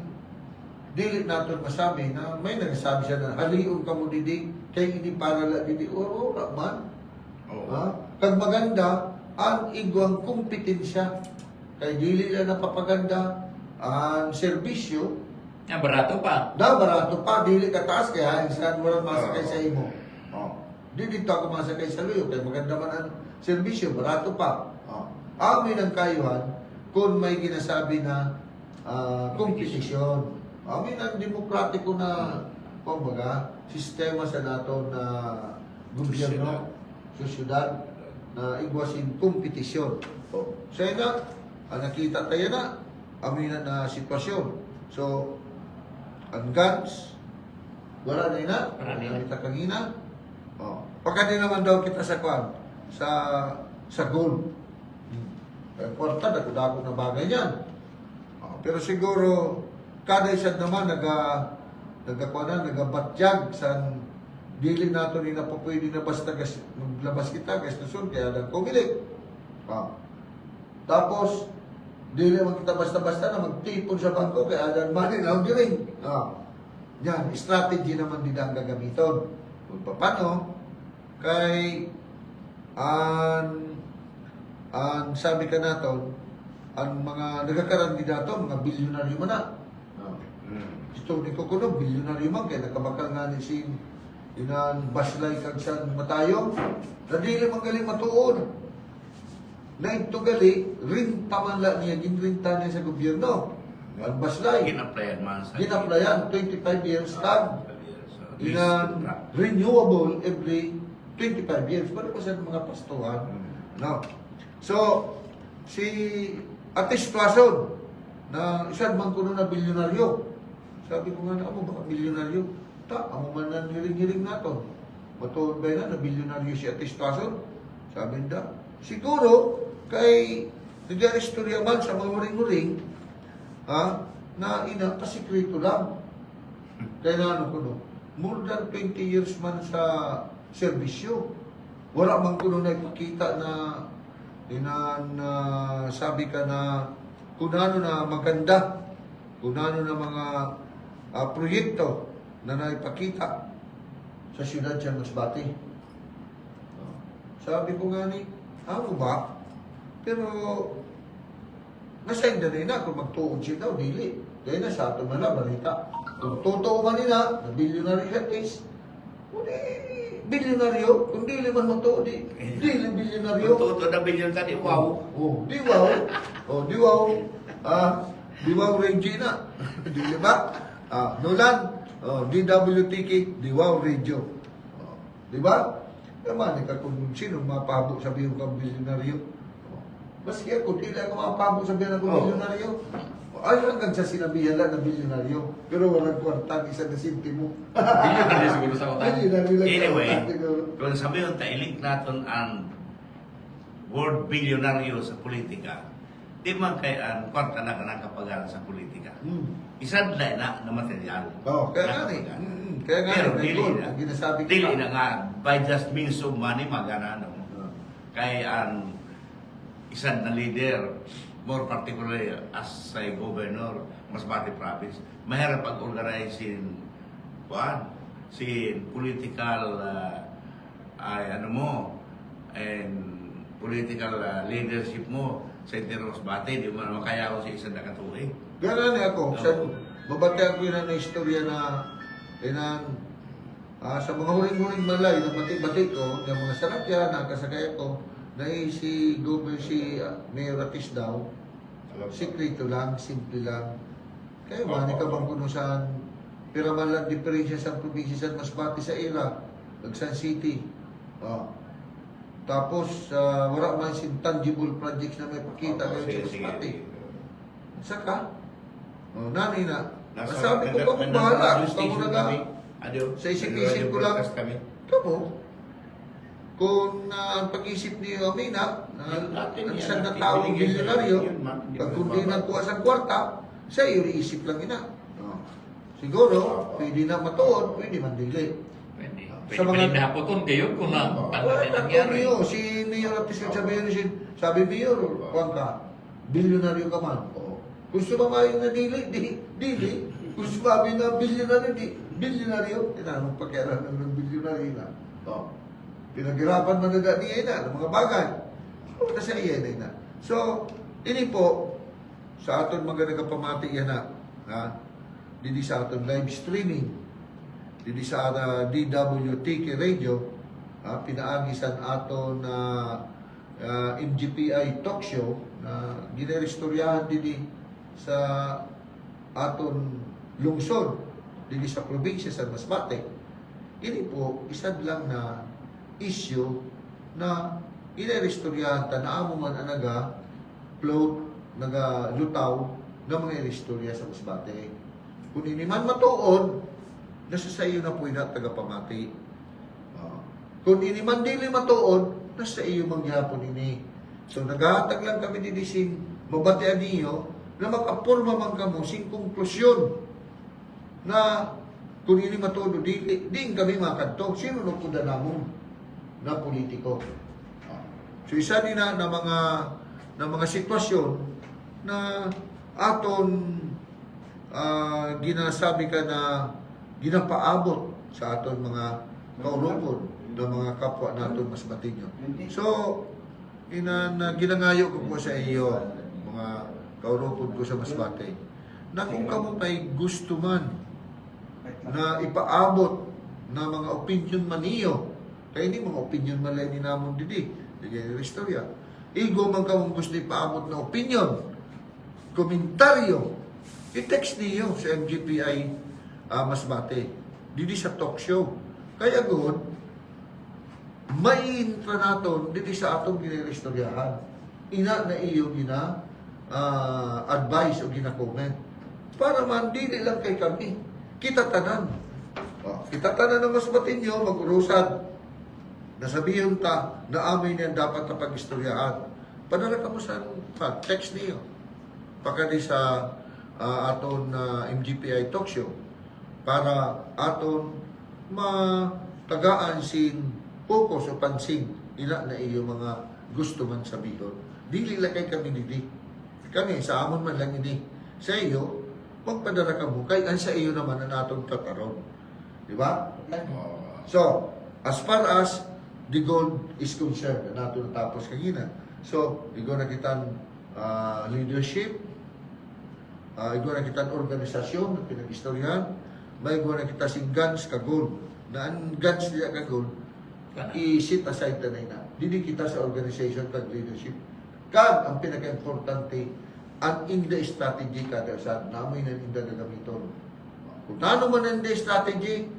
dili naton masabi na may nagsabi siya na haliun ka mo didi kay hindi para la didi ora man. Oo. Ha? Kag maganda ang igwang kompetensya kay dili na napapaganda ang serbisyo. Ah, barato pa. Barato pa, dili ka taas kaya saan mo lang masakay sa imo. Oh. Di dito ako masakay sa luyo, kaya maganda man ang serbisyo, barato pa. Oh. Amin ang kayuhan kung may ginasabi na kompetisyon. Amin ang demokratiko na kumbaga, sistema sa nato na gobyerno, sosyudad, na igwasin kompetisyon. Oh. Sa ina, nakita tayo na, amin na sitwasyon. So, ang guns, wala na ina, Wala na ina. kita kanina. Oh. Pagka din naman daw kita sa kwan, sa gold. Kwarta, dako-dako na bagay yan. Oh. Pero siguro, kada isa naman nagabatyag sa dili nato ni na po pwede na basta maglabas kita, gastuson, kaya lang kumilik. Oh. Tapos, dili man kita basta-basta na magtipon sa bangko kaya adan money laundering. Yan, strategy naman din ang gagamiton. Kung paano, kay ang sabi ka nato, ang mga nagkakandidato, mga bilyonaryo man na. Gusto ni ko kuno, bilyonaryo man, kaya nakabakal nga ni si inan baslay kag san matayong, na dili man galing matuod. Na ito gali, rinta man lang niya, ginrinta niya sa gobyerno. Ang baslay. Ginaplayan man sa... Ginaplayan, 25 years tag. Renewable every 25 years. Paano pa sa mga pastuhan? No. So, si Atis Plason, na isang man kuno na bilyonaryo. Sabi ko nga na, amo baka bilyonaryo? Amo man na hiring-hiring nato. Matuod ba na bilyonaryo si Atis Plason? Sabi nda, siguro, kay nag-istorya man sa mga uring-uring, na ina, pasikreto lang. Kaya na ano ko no, more than 20 years man sa serbisyo. Wala man kuno na ipakita na sabi ka na kung ano na maganda, kung ano na mga proyekto na naipakita sa siyudad sa Masbate. Sabi ko nga ni, ano ba? Pero nasa rin na kung magtuod siya daw, dili. Kaya na sa ato man na balita. Kung totoo man nila, na billionaire at least, kung bilyonaryo, kung dili man magtuod, dili bilyonaryo. Kung tuto na bilyon tadi, wow. Di wow. Di wow. Di wow Regina. Di ba? Nolan, DWTK, di wow radio. Di ba? Naman, kung sino mapabok sabihin kang bilyonaryo. Maski ako, di lang ako mapabok sabihin ako bilyonaryo. Ay, hanggang sa sinabihan lang na bilyonaryo. Pero walang kwartang isa na sintimo. Bilyonaryo siguro sa utak. Anyway, kung sabihin tailig natin ang word bilyonaryo sa politika, di man kay ang kwarta na ka nakapagalan sa politika. Isad na material. Kaya nga ni. Kaya nga Pero ni, dili Lord, na. ang ginasabi ko Dili pa. na nga, by just means of money, magana no. Kay ang isang na leader, more particularly as a governor, Masbate Province, mahirap pag-organizing political and political leadership mo sa Interior Masbate, di mo naman kaya ako sa isang nakatuloy. Gano'n ni ako. Sa, babatihan ko yun na istorya na sa mga huling-huling malay na bati-bati ko, yung mga sarapya na kasakay ko, na si Mayor Atis daw, sikreto lang, simple lang. Kaya ba, ka bang kunusan, piraman lang diferensya sa probinsya sa Masbate sa ila, San City. Tapos, wala man sin tangible projects na may pakita ngayon sa Masbate. Saka, nani na. Sabi ko, kamo bahala. Kamo na sa isip-isip ko lang. Kamo, kung ang pag-isip ni Amina, ang isang na taong bilyonaryo, pag kundi nagkuha sa kwarta, sa iyo iisip lang ina. Siguro, pwede na matuod, pwede man dili. Pwede. Sa Pwede mga- naputon kayo kung ang pangalan Ako nangyari. niyo, si Mayor Atis sabi Mayor, kuwan ka, bilyonaryo ka man. Kung sumamayong na dili, dili. Kung sumabi na bilyonaryo, bilyonaryo. Tinanong pakialam ng bilyonaryo na. Pinaghirapan man na niya na, ng mga bagay. Kasi iyan na. So, ini po, sa aton mga nagapamati yan na, didi sa aton live streaming, didi sa DWTK Radio, pinaagisan aton MGPI talk show na gineristoryahan didi sa aton lungsod, didi sa probinsya sa Masbate. Ini po, isad lang na issue na ineristoryahan ta na amo man anaga float, naga lutaw ng mga inistorya sa Masbate. Kung ini man matuod, nasa sa iyo na po na tagapamati. Kung ini man dili matuod, nasa iyo mangyapon ini. So naghahatag lang kami didisin mabatian niyo na mag-apurma man kamo sing konklusyon na kung ini matuod dili, din kami makadto. Sino no kuda namon na politiko? So isa din na mga sitwasyon na aton ginasabi ka na ginapaabot sa aton mga kaulupon ng mga kapwa naton mas batinyo. So, ginangayo ko po sa iyo, mga kaulupon ko sa Masbate, na kung kamo may gusto man na ipaabot na mga opinion man niyo, kaya hindi mga opinion man lang ni namon didi, di istorya. Igo man kamong gusto ipaabot na opinion, komentaryo, i-text niyo sa MGPI Masbate, didi sa talk show. Kaya good, may intra naton didi sa atong ginirestoryahan. Ina na iyo gina advice o gina-comment. Para man, dili lang kay kami. Kita tanan. Kita tanan ng Masbate nyo, mag-urusad. Nasabihin ta na amin yan dapat na pag-istoryahan. Padala ka mo sa text niyo. Pakadi sa aton MGPI talk show para aton matagaan sin focus o pansin ila na iyo mga gusto man sabihin. Dili lang kay kami didi. Kami sa amon man lang ini. Sa iyo, magpadara ka mo kay ang sa iyo naman ang atong tataron. Di ba? So, as far as the goal is concerned, na nato natapos kagina. So, igo na kitang leadership, igo na kitang organisasyon na pinag-istoryahan, may igo na kita si GANS ka goal. Na ang GANS niya ka goal, i-sit aside na na. Dili kita sa organization kag leadership. Kag ang pinaka-importante, ang in-the strategy kada sa namoy na inda gagamiton. Kung ano man ang in-the strategy,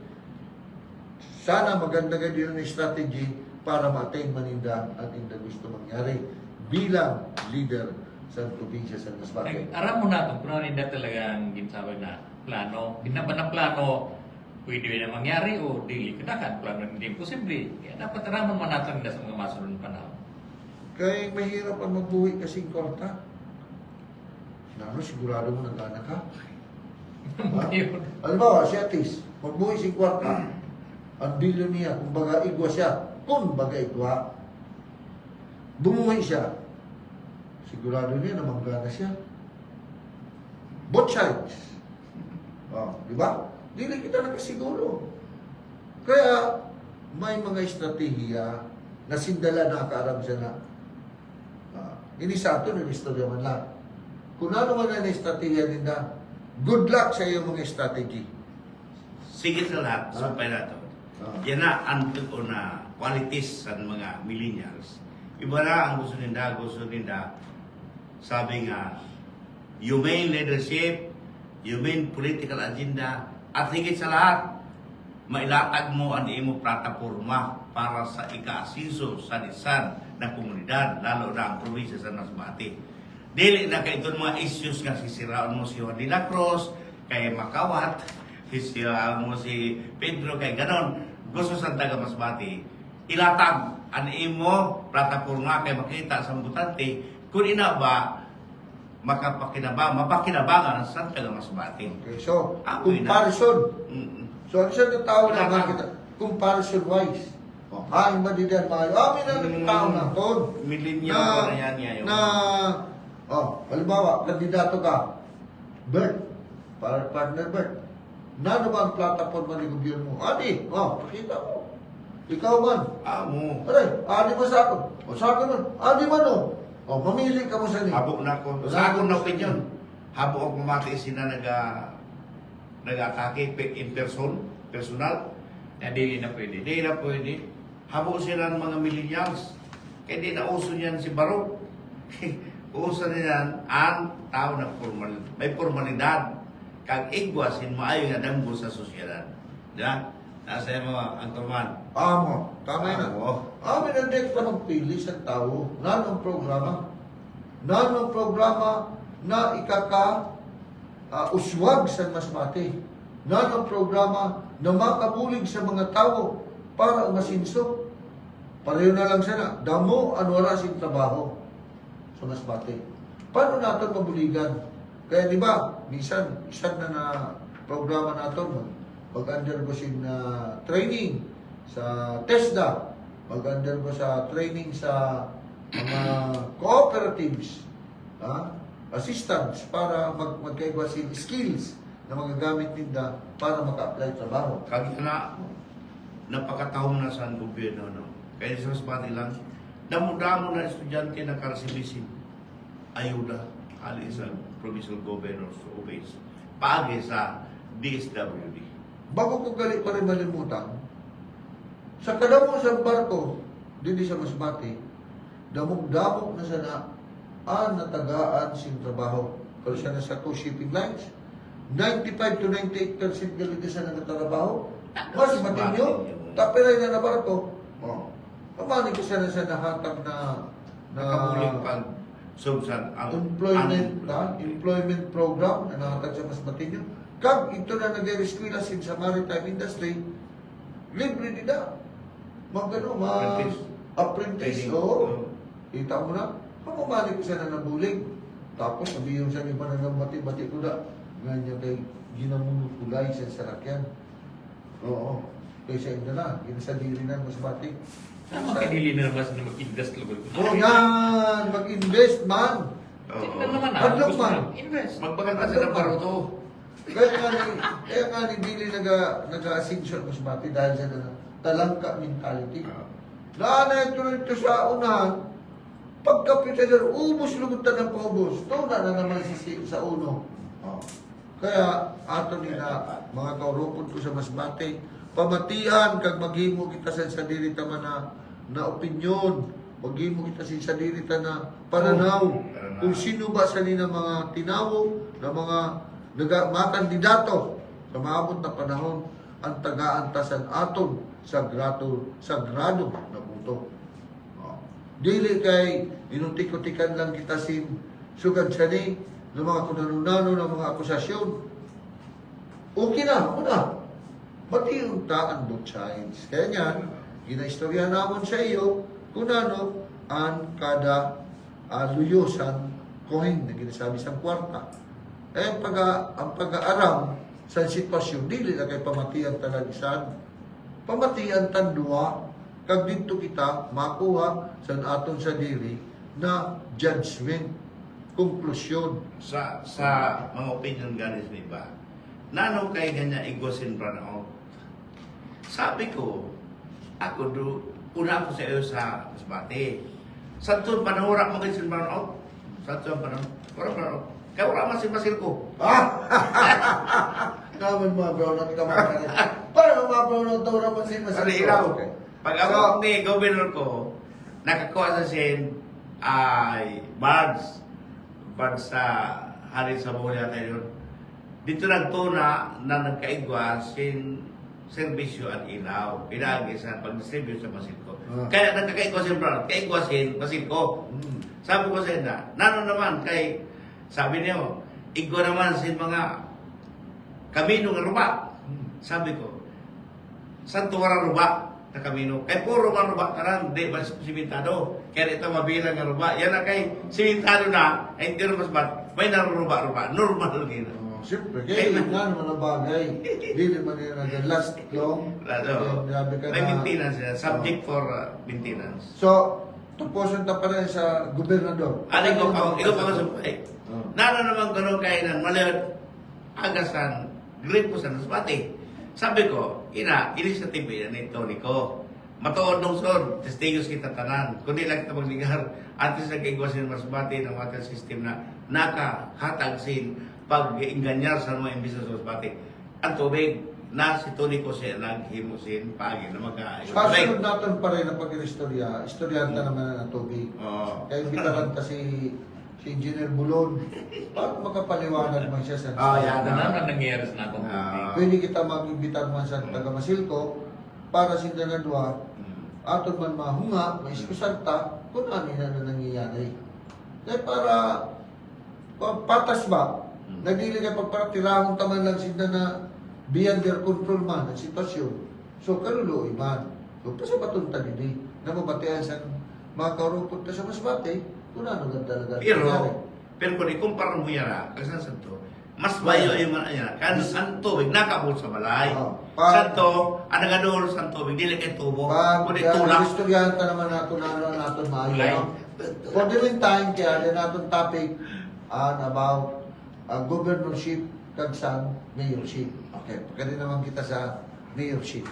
sana maganda ka din ang strategy para ma-attain maninda at inda gusto mangyari bilang leader sa probinsya sa Masbate. Aram mo na ito, kung ano hindi talaga ang ginsabi na plano. Hindi na ba na plano, pwede na mangyari o dili. Kadakan, plano hindi imposible. Kaya dapat aramon man natin na sa mga masunod na panahon. Kaya mahirap ang magbuhi kasing kwarta. Nano, sigurado mo nag-anak ka? Yun. Halimbawa, si Atis, magbuhi sing kwarta. Ang bilyon niya, kung baga igwa siya, kung baga igwa, bumuhay siya, sigurado niya na manggana siya. Both sides. Di ba? Dili kita nakasiguro. Kaya, may mga estratehiya na sindala na akaaram siya na ini sa ato ng istorya man lang. Kung ano man ang estratehiya nila, good luck sa iyong mga strategy. Sige sa lahat, sumpay na ito. Yan na ang totoo na qualities sa mga millennials. Iba na ang gusto nila, sabi nga, humane leadership, humane political agenda, at higit sa lahat, mailatag mo ang imo plataforma para sa ika-asiso sa lisan na komunidad, lalo na ang probinsya sa Masbate. Dili na kay itong mga issues nga sisiraon mo si Juan de la Cruz, kay Makawat, sisiraon mo si Pedro, kay ganon. Gusto sa taga Masbate, ilatag ang imo plataforma kay makita sa butante kung ina ba mapakinabangan sa taga Masbate. Okay, so, Amoy na. comparison. So, ang isang tao na Kailangan. kita, comparison-wise. Hain ba din yan mga, may na tao na to. Millennial pa na yan ngayon. Halimbawa, kandidato ka, Bert, partner Bert. Nano ba ang plataforma ni gobyerno mo? Adi, pakita mo. Ikaw man. Amo. Aray, adi ba sa akin? O sa akin man. Adi man o. Mamili ka mo sa niya. Habo na ko. Sa akong na opinion, habo ako mamati sila nag-atake in personal. Dili na pwede. Hindi na pwede. Habo sila ng mga millennials. Kaya di na uso niyan si Barok. Uso niyan ang tao na may formalidad. Kag igwasin maayo nga damgo sa sosyedad. Diba? Nasa mo ang turman. Amo. Tama yun. Amo. Amin ang dek pa magpili sa tao. Nanong programa. Nanong programa na uswag sa Masbate. Nanong programa na makabulig sa mga tao para umasinso. Pareho na lang siya na. Damo ang wala sing trabaho sa Masbate. Paano natin mabuligan? Kaya di ba, minsan, isang na programa natin, mag-undergo sin training sa TESDA, mag-undergo sa training sa mga cooperatives, assistants, para magkaigwa sin skills na magagamit nila para maka-apply trabaho. Kag na napakatahong na sa gobyerno, no? Kaya sa Masbate lang, damo-damo na estudyante na karasibisin. Ayuda, ali sa provincial governors office. Paagi sa DSWD. Bago ko gali pa rin malimutan, sa kadamo sa barko, dito sa Masbate, damog-damog na sana natagaan sin trabaho. Pero siya na sa two shipping lines, 95 to 98% galito sa nagtatrabaho. Mas matinyo, tapiray na na barko. Pamani ko siya na sa nahatag na Nakabuling pag subsan ang employment program na nakatag sa mas matinyo. Kag ito na nag-reskwila sa maritime industry, libre din na. Apprentice. Oo. Kita mo na, pamamali ko siya na nabulig. Tapos sabihin siya ni pananang mati-mati ko na. Ganyan kay ginamulot kulay sa sarakyan. Oo. Kaysa ina na, sa diri na mas bati. Tama ka dili na naman na mag-invest lugar ko. O yan, mag-invest man. Tingnan naman na. Hadlok Gusto man. mo, invest. Magbagan kasi ng baruto. Kaya nga ni dili naga-ascension mas bati dahil sa talangka mentality. Naanay ito sa unahan, pagkapita dyan, ubos lugutan ng paubos. Ito na naman sa uno. Kaya ato nila, mga kaurupon ko sa Masbate, pamatian kag maghimo kita sa diri ta man na opinyon, maghimo kita sa diri ta na pananaw. Kung sino ba sa nila mga tinawo na mga kandidato sa maabot na panahon ang taga-antasan aton sa grado na buto. Dili kay inutik-utikan lang kita sin sugad sa ni ng mga kunanunano ng mga akusasyon. Okay na, una. Batiyon ta ang both sides. Kaya nga, ginaistorya namon sa iyo kung ano ang kada luyosan coin na ginasabi sa kwarta. Ang pag-aaram sa sitwasyon, dili na kay pamatian talaga isan. Pamatian tandua, kag dito kita makuha sa aton sa diri na judgment, konklusyon. Sa mga opinion ganis ni ba, nanong kay ganyan igosin branout. Sabi ko, una ako sa iyo sa Masbate. Sa ito, panahura mo kayo sin branout. Sa ito, panahura branout. Kaya wala man si Masil ko. Naman mga brownot ka mga Paano mga brownot daw naman si Sa Masal? ilaw. Pag ako ni governor ko, nakakuha sa sin ay bards sa hari sa Boya kayo. Dito nagtuna na nagkaigwa sin serbisyo at ilaw. Pinagi sa pag-distribute sa Masilco. Kaya nagkakaigwa sin Brown, kaigwa sin Masilco. Sabi ko sa inyo, nano naman kay, sabi niyo, igwa naman sin mga kamino nga ruba. Sabi ko, santo wala ruba na kamino. Kay puro man ruba karan, di ba simentado. Kaya ito mabilang nga ruba. Yan na kay simentado na, ay hindi naman mas may naruruba-ruba. Normal gina. Siyempre, kaya yun nga naman ang bagay. Dili man yun nag-last long. Grabe ka May na. maintenance yan. Subject for maintenance. So, tuposan ta pa rin sa gobernador. Ano ikaw pa masumpay? Nara naman gano'n kainan, malihat agasan, gripo sa Masbate. Sabi ko, initiative yan ni Tony ko. Matuod nung son, testigos kita tanan. Kundi lang kita magligar, at least nag-igwasin Masbate ng water system na nakahatag sin pag-inganyar sa mga imbisyon sa Masbate. Ang tubig, na si Tony ko siya naghimusin pagi na Kasunod natin pa rin ang pag-istorya. Istoryanta naman ng tubig. Kaya imbitaran ka si Engineer Bulon para makapaliwanag man siya sa yan. Ano na nangyayari sa natong Pwede kita mag-imbitar man sa taga Masilco para sila na dua aton man mahunga, maiskusanta kung ano na nangyayari. Kaya para patas ba? Nagdili kay pagpatirahon taman lang sila na beyond their control man ang sitwasyon. So kaluloy man. So pasabaton ta dinhi na mabatian sa mga karupot na sa Masbate kung ano talaga. Pero kung ikumpara mo yan kasi sa to, mas bayo yung mga yan. Kan ang tubig nakabot sa balay. Sa to, ang nagadol sa tubig, dili kay tubo. Kundi tulak. Istoryanta naman nato na ano nato maayo. For the meantime, kaya din naton topic about governorship kag sa mayorship. Okay, pagkali naman kita sa mayorship.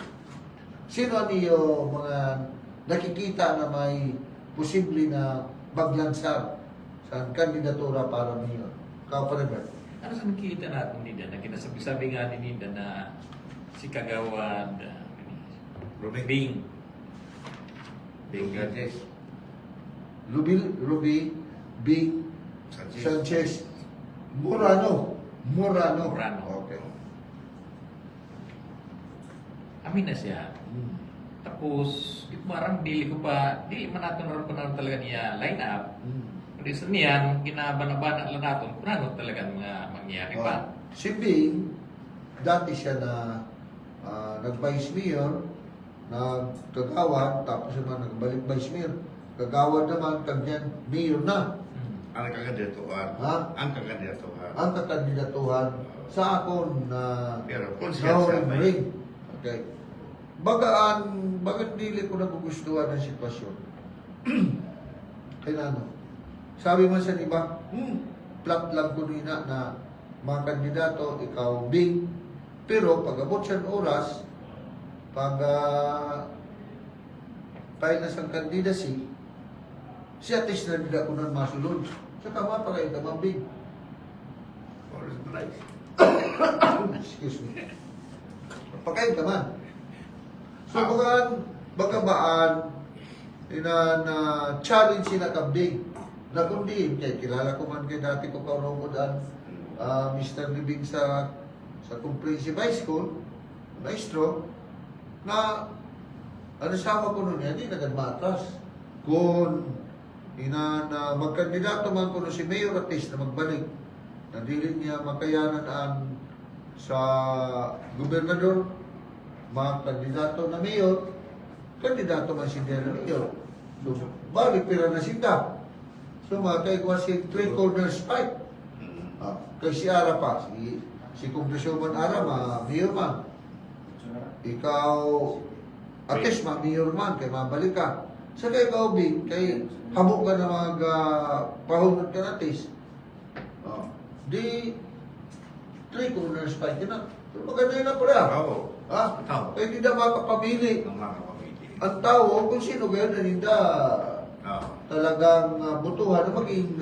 Sino niyo mga nakikita na may posible na maglansar sa kandidatura para mayor? Kapareber. Ano sa nakikita natin nila na kinasabi-sabi nga ni Nida na si Kagawad Bing Sanchez. Ruby Bing Sanchez Murano. Okay. Amin na siya. Tapos, parang dili man natin naroon pa naroon talaga niya line up. Pero sa niyan, ginabana-bana lang natin kung ano talaga mangyayari pa. Si Bing, dati siya na nag-vice mayor, nagkagawad, tapos naman nagbalik vice mayor. Kagawad naman, kanyan, mayor na. Ang kakandidatuhan. Ang kakandidatuhan. Ang kakandidatuhan sa akon na Pero kung siya ring. Okay. bakit dili ko nagugustuhan ang sitwasyon? Kaya ano, sabi man sa iba, plot lang ko nina na mga kandidato, ikaw bing, pero pag abot siyang oras, pag file na siyang candidacy, si atis na nila ko nang masulod. Sa tama pa kayo, tamang bing. Excuse me. Pagkain naman. So, baka na challenge sila kambing. Na kundi, kaya kilala ko man kay dati ko kaunomudan, Mr. Libing sa Comprehensive High School, maestro, na ano sama ko nun yan, hindi nagmatras. Kung na magkandidato man ko si Mayor Atis na magbalik, na dili niya makayanan sa gobernador, mga kandidato na mayor, kandidato man si na mayor. So, balik pira na sinda. So, mga kaigwa si three corners fight. Kay si Ara pa, si Congresswoman Ara, mayor man. Ikaw, Atis, mayor man, kay mabalik ka. Sa kay ikaw, Bing, kay habok ka na pahunod ka na Atis. Di, three corners fight yun na. Pero maganda yun na pala. Oo. Ha? Oo. Kaya hindi na makapamili. Ang mga kapamilya. Ang tao, kung sino gayon na hindi Oo. talagang butuhan na maging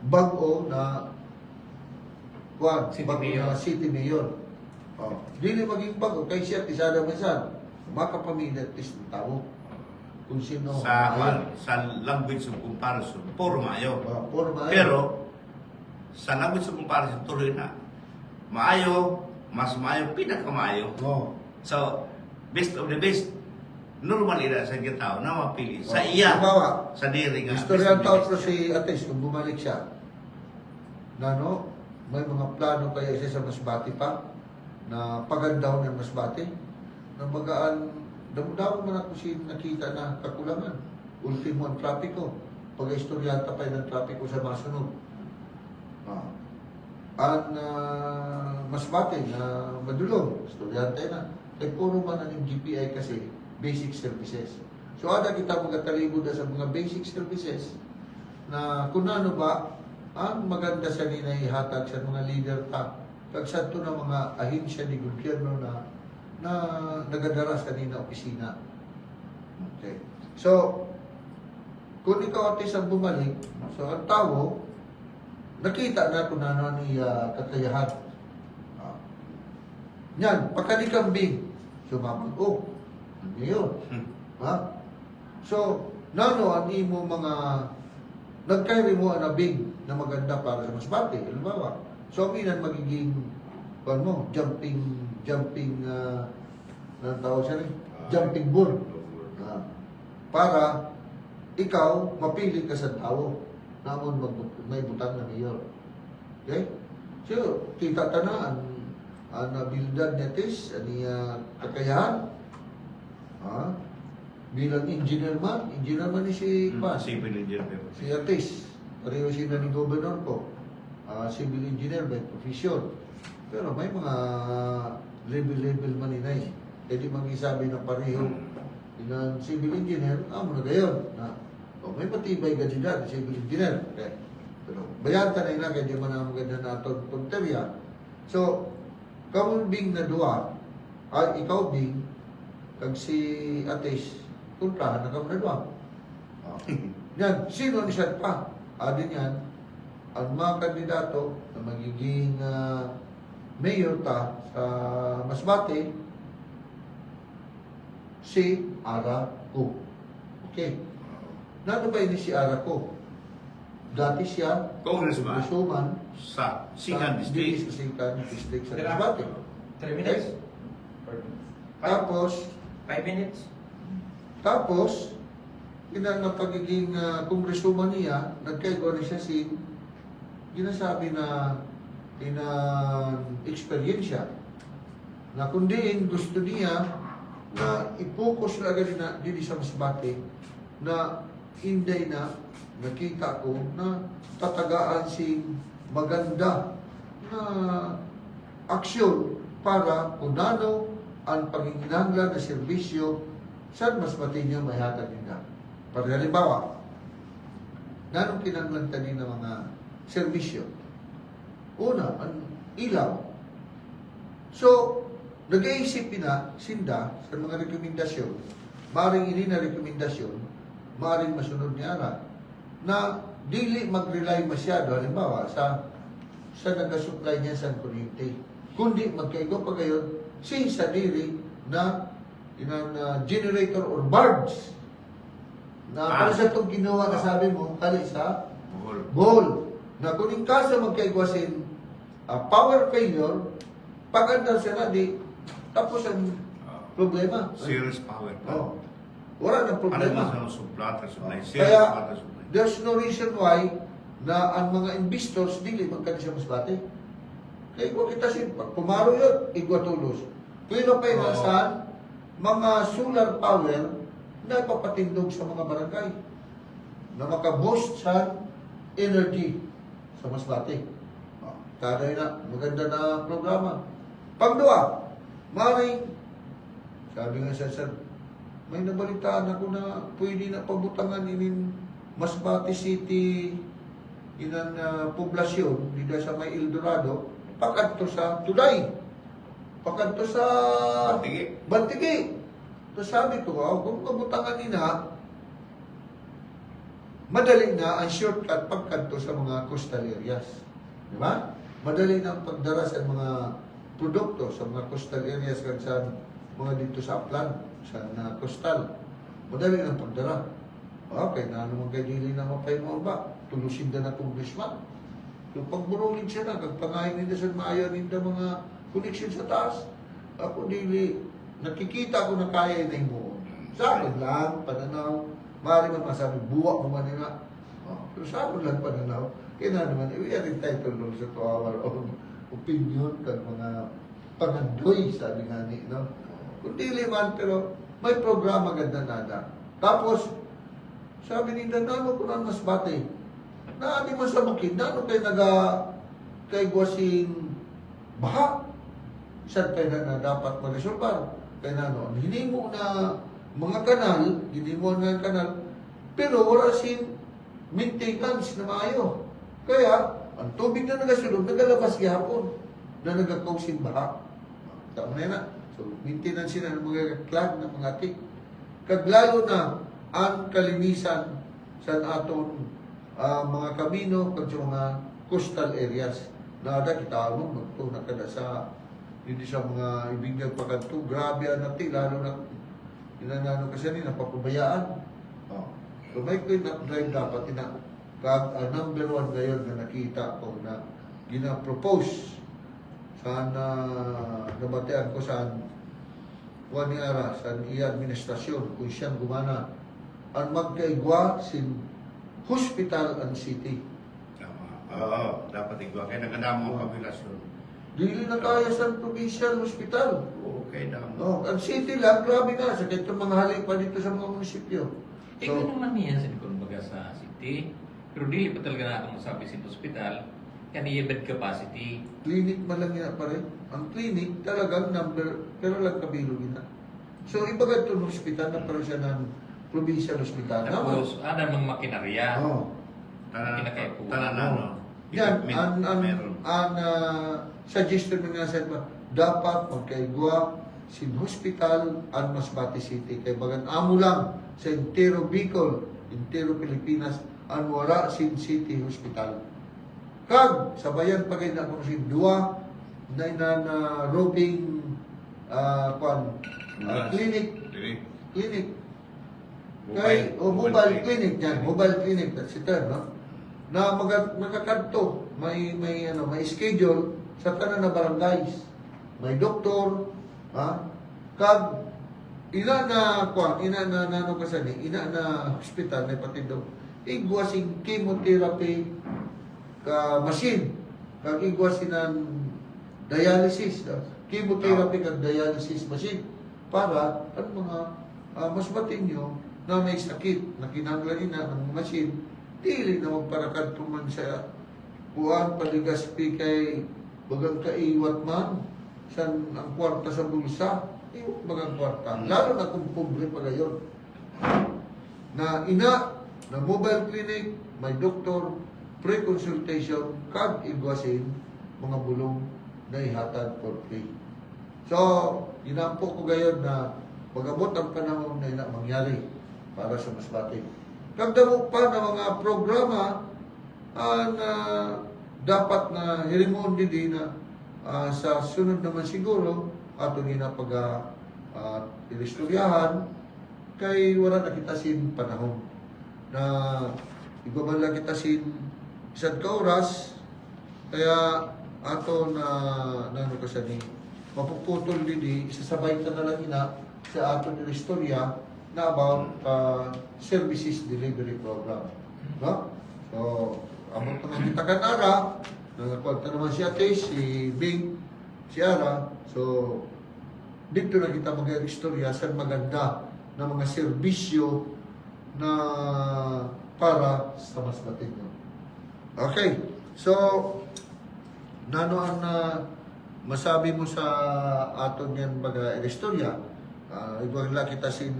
bago na City mayor. City mayor. Dili maging bago kay siya tisada minsan. Makapamilya at least ng tao. Kung sino Sa language of comparison, puro maayo. puro maayo. Pero, sa language of comparison, tuloy na. Maayo, mas maayo, pinakamaayo. No. So, best of the best, normal ina sa tao na mapili. Sa iya, Halimbawa, sa diri nga. istoryan best of the tao best. pero si Ates kung bumalik siya. Na no, may mga plano kaya siya sa Masbate pa na pagandaw ng Masbate. Na magaan, damo man ako si nakita na kakulangan. Ultimo ang trapiko. Pag-istoryanta pa ng trapiko sa masunod. Masbate na madulong. Istoryanta na. Eh puro man ang GPI kasi basic services. So ada kita magatalibod sa mga basic services na kung ano ba ang maganda sa nila ihatag sa mga leader ta kag sadto na mga ahensya ni gobyerno na nagadara sa nila opisina. Okay. So kung ikaw atis ang bumalik, so ang tao nakita na kung ano ni kakayahan. Yan, pagkalikambing, sumabag, ngayon. Ha? So, nano ang imo mga nagkairi mo ang abing na maganda para sa Masbate, halimbawa. So, minan magiging jumping nang tawag siya rin? Jumping bull. Para ikaw mapili ka sa tao namon may butang na mayor. Okay? So, kita tanaan ang abilidad netis, ani kakayahan. Bilang engineer man ni si Civil engineer. si Atis. Pareho sila ni Governor ko. Civil engineer by profession. Pero may mga level man inay. Pwede mag-isabi na pareho. Ilang civil engineer, amo na gayon. May patibay ka dyan, civil engineer. Okay. Pero bayanta na ina, kaya di man ang maganda na itong punterya. So, kung bing na duwa, ikaw bing, kag si Atis, kontrahan na kami na duwa. Yan, sino ni siya pa? Adin yan, ang mga kandidato na magiging mayor ta sa Masbate, si Ara Ko. Okay. Nano ba ini si Ara Ko? Dati siya, Congressman sa Sikan District. Sa Sikan District sa Masbate. 3 minutes? Tapos, 5 minutes? Tapos, inan na pagiging congresswoman niya, nagkaigo na siya ginasabi na experience na kundi gusto niya na i-focus na agad na dili sa Masbate na hindi na nakita ko na tatagaan si maganda na aksyon para kung ano ang panginginanglan na serbisyo saan mas matinyo may hatag nila. Para halimbawa, nanong kinanglan tani ng mga serbisyo? Una, ang ilaw. So, nag-iisip na sinda sa mga rekomendasyon, maring ini na rekomendasyon, maring masunod ni Ara, na dili mag-rely masyado, halimbawa, sa nag-supply niya sa kuryente. Kundi magkaigo pa kayo sa diri na generator or barge na para sa itong ginawa na sabi mo, kali sa Buhol. ball. Na kung in kaso magkaigwasin power failure, paganda siya na di, tapos ang problema. Serious power plant. Oh, wala nang Ano problema. mas ang supply? Serious Kaya, water supply. there's no reason why na ang mga investors dili magkano siya masbate. Kaya kung kita sin, pag pumaro yun, igwatulos. Pero pa inasahan, mga solar power na ipapatindog sa mga barangay na maka-boost sa energy sa Masbate. Kada na, maganda na programa. Pangdua, maring, sabi nga sa may nabalitaan ako na pwede na pabutangan inin Masbate City inan poblasyon dito sa may El Dorado, pakadto sa Tulay, pakadto sa Bantigi. Bantigi. So sabi ko, kung pabutangan nina, madali na ang shortcut pagkanto sa mga coastal areas. Di ba? Madali na ang pagdara sa mga produkto sa mga coastal areas kan sa mga dito sa Upland, sa coastal. Madali na ang pagdara. Okay, na naman kay dili na mapay mo ba? Tulusin na congressman. So pagburulin siya na, kagpangayin nila sa maayaw nila mga connection sa taas. Ako dili, nakikita ko na kaya na mo. Sa akin lang, pananaw, maaari man masabi, buwak mo man nila. Pero sa akin lang pananaw, kaya na naman, we are entitled also to our own opinion, kag mga pangandoy, sabi nga ni, no? Kung dili man, pero may programa ganda nada. Tapos, sabi ni Danano ko na Masbate, na di man sa bukid, nano kayo kay Guasin baha. Saan kayo na dapat mag-resolbar? Kaya nano, hinimo na mga kanal, hinimo na kanal, pero wala sin maintenance na maayo. Kaya, ang tubig na nagasulog, nagalabas gihapon na nagakausin baha. Tama na. So, maintenance sila ng mga clan, ng mga tik. Kaglalo na ang kalinisan sa aton mga kamino kag sa mga coastal areas. Nada kita mo magto nakada sa hindi sa mga ibigay pagkanto, grabe ang nati, lalo na inanano kasi ni napapabayaan. So may drive dapat ina kag number 1 ngayon na nakita ko na gina-propose sana nabatean ko saan wani ara sa iya administrasyon kung siyang gumana ang magkaigwa sin hospital and city. Tama. Oo, dapat igwa. Kaya nagandamo ang populasyon. Dili na kaya sa provincial hospital. Okay, damo. Oh, ang city lang, grabe na. Sa kahit mga halik pa dito sa mga munisipyo. Ikaw naman niya sa kumbaga sa city. Pero dili pa talaga na akong masabi sa hospital. Kaya bed capacity. Clinic man lang yan pa rin. Ang clinic talagang number, pero lang kabilo gina. So, ibaga itong hospital na parang siya ng provincial hospital. Tapos, ano mga makinarya. Oh. Kinakaipuan. Tanan na, no? Yan, Meron. ang suggestion ng nga ba, dapat magkaigwa sin hospital ang Masbate City. Kay bagan amo lang sa entero Bicol, entero Pilipinas, ang wala sin city hospital. Kag, sabayan pa kayo na kung sin duwa na roving clinic. Clinic. Kay, mobile clinic yan, mobile clinic, that's the term, no? Na magkakanto, may schedule sa tanan na barangays. May doktor, kag ina na hospital na patindog. Igwasing chemotherapy ka machine, kag igwasin ang dialysis, chemotherapy kag dialysis machine para ang mga mas matinyo na may sakit na kinanglan na ng machine, dili na magparakad man sa buwan paligaspi kay bagang kaiwat man san ang kwarta sa bulsa yung mga kwarta. Lalo na kung pobre pa gayon. Na ina, na mobile clinic, may doktor, pre-consultation, kag igwasin, mga bulong na ihatag for free. So, inampo ko gayon na pag-abot ang panahon na ina mangyari para sa Masbate. Kagdamo pa na mga programa na dapat na hirimon din na sa sunod naman siguro ato na pag ilistoryahan kay wala na kita sin panahon na ibabala kita sin isang ka oras kaya ato na nano ka sa ni mapuputol din isasabay ka na lang ina sa ato ilistorya na about services delivery program, no? So amot na kita kanara nagkwenta naman si ate, si Bing, si Ara. So, dito na kita mag-istorya sa maganda na mga serbisyo na para sa Masbate. Okay. So, nano ang masabi mo sa aton yan mag-istorya? Ibang lang kita sin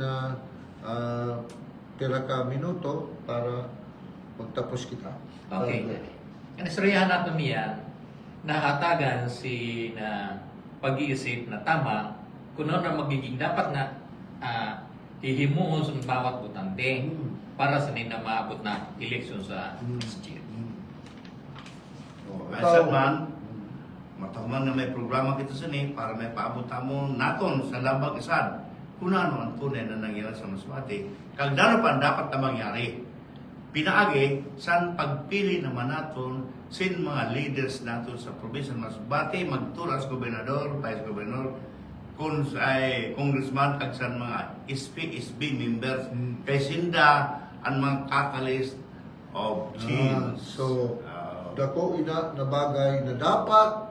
pira ka minuto para magtapos kita. Okay. Ang istoryahan natin niyan, nahatagan si na pag-iisip na tama kung ano na magiging dapat na hihimuon sa bawat butante para sa nila maabot na eleksyon sa SGR. Kaya man, mataman na may programa kita sa ni para may paabot mo naton sa lambang isad. Kung ano ang tunay na nangyari sa Masbate, kag dano pa dapat na mangyari. Pinaagi, san pagpili naman naton sin mga leaders naton sa probinsya ng Masbate, magturas gobernador, vice governor, kung ay congressman, kag san mga SB members, kay sinda ang mga catalyst of change. So, dako ina na bagay na dapat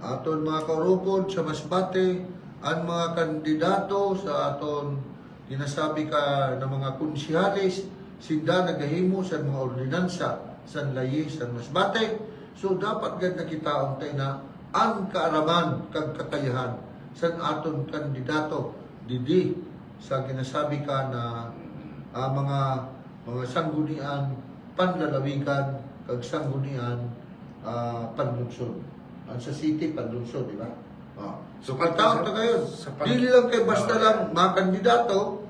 aton mga karupod sa Masbate, ang mga kandidato sa aton ginasabi ka ng mga konsihalis, sinda nagahimo sa mga ordinansa sa layi sa Masbate. So dapat ganda kita untay na ang kaaraman kag kakayahan sa aton kandidato didi sa ginasabi ka na mga sanggunian panlalawigan kag sanggunian panlungsod. Ang sa city panlungsod, di ba? So pagtaon ta ngayon, dili lang kay basta lang mga kandidato,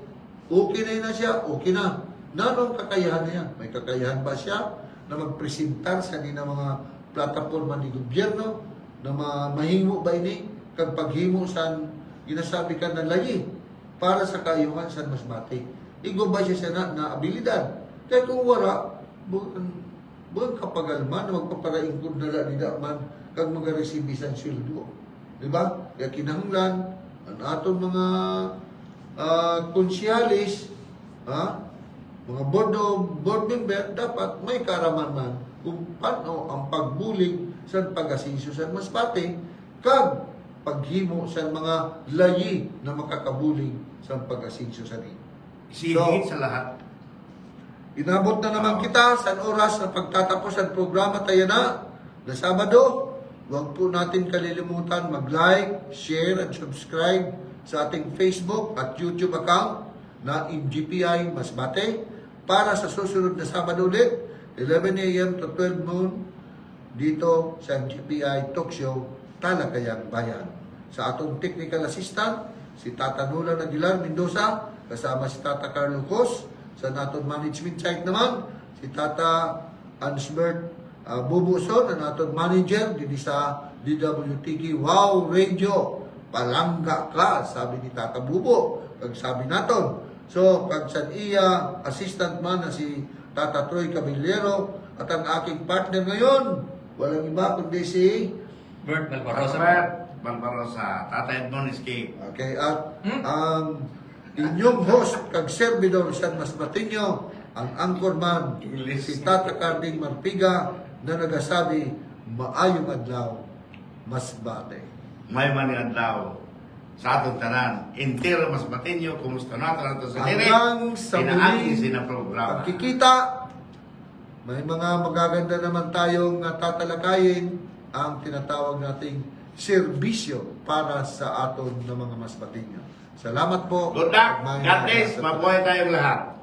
okay na siya, okay na. Nanong kakayahan niya? May kakayahan ba siya na magpresentar sa nila mga plataforma ni gobyerno na mahimo ba ini kag paghimo sa ginasabi ka na layi para sa kayuhan sa Masbate? Igo ba siya na abilidad? Kaya kung wala, buong kapagalman na magpaparaingkod na lang nila man kag mag-receive isang sweldo. Diba? Kaya kinahanglan ang aton mga konsiyalis, mga board member, dapat may karamanan kung paano ang pagbulig sa pag-asiso sa Masbate kag paghimo sa mga layi na makakabulig sa pag-asiso sa ni. Higit sa lahat, Inabot na naman kita sa oras na pagtatapos ang programa tayo na Sabado. Huwag po natin kalilimutan mag-like, share, and subscribe sa ating Facebook at YouTube account na MGPI Masbate para sa susunod na Sabado ulit, 11 a.m. to 12 noon dito sa MGPI Talk Show, Talakayang Bayan. Sa atong technical assistant, si Tata Nula Aguilar Mendoza, kasama si Tata Carlo Cos. Sa naton management side naman, si Tata Ansbert Bubuson, ang naton manager dito sa DWTK Wow Radio. Palangga ka, sabi ni Tata Bubo. Kag sabi naton. So, kag sa iya assistant man na si Tata Troy Caballero at ang aking partner ngayon, walang iba kundi si Bert Malbarosa. Barbarosa, Tata Edmond Escape. Okay, at ang inyong host, kag servidor San Masbateño, ang anchorman, si Tata Carding Marpiga, na nagasabi, maayong adlaw, Masbate. May maning adlaw sa atong tanan. Entero Masbateño, kumusta nato sa dire? Hanggang sa Pinaagi muling sina programa. pagkikita, may mga magaganda naman tayong tatalakayin ang tinatawag nating serbisyo para sa aton ng mga masbatinyo. Salamat po. Good luck. Magmayang God bless. sa- Mabuhay tayong lahat.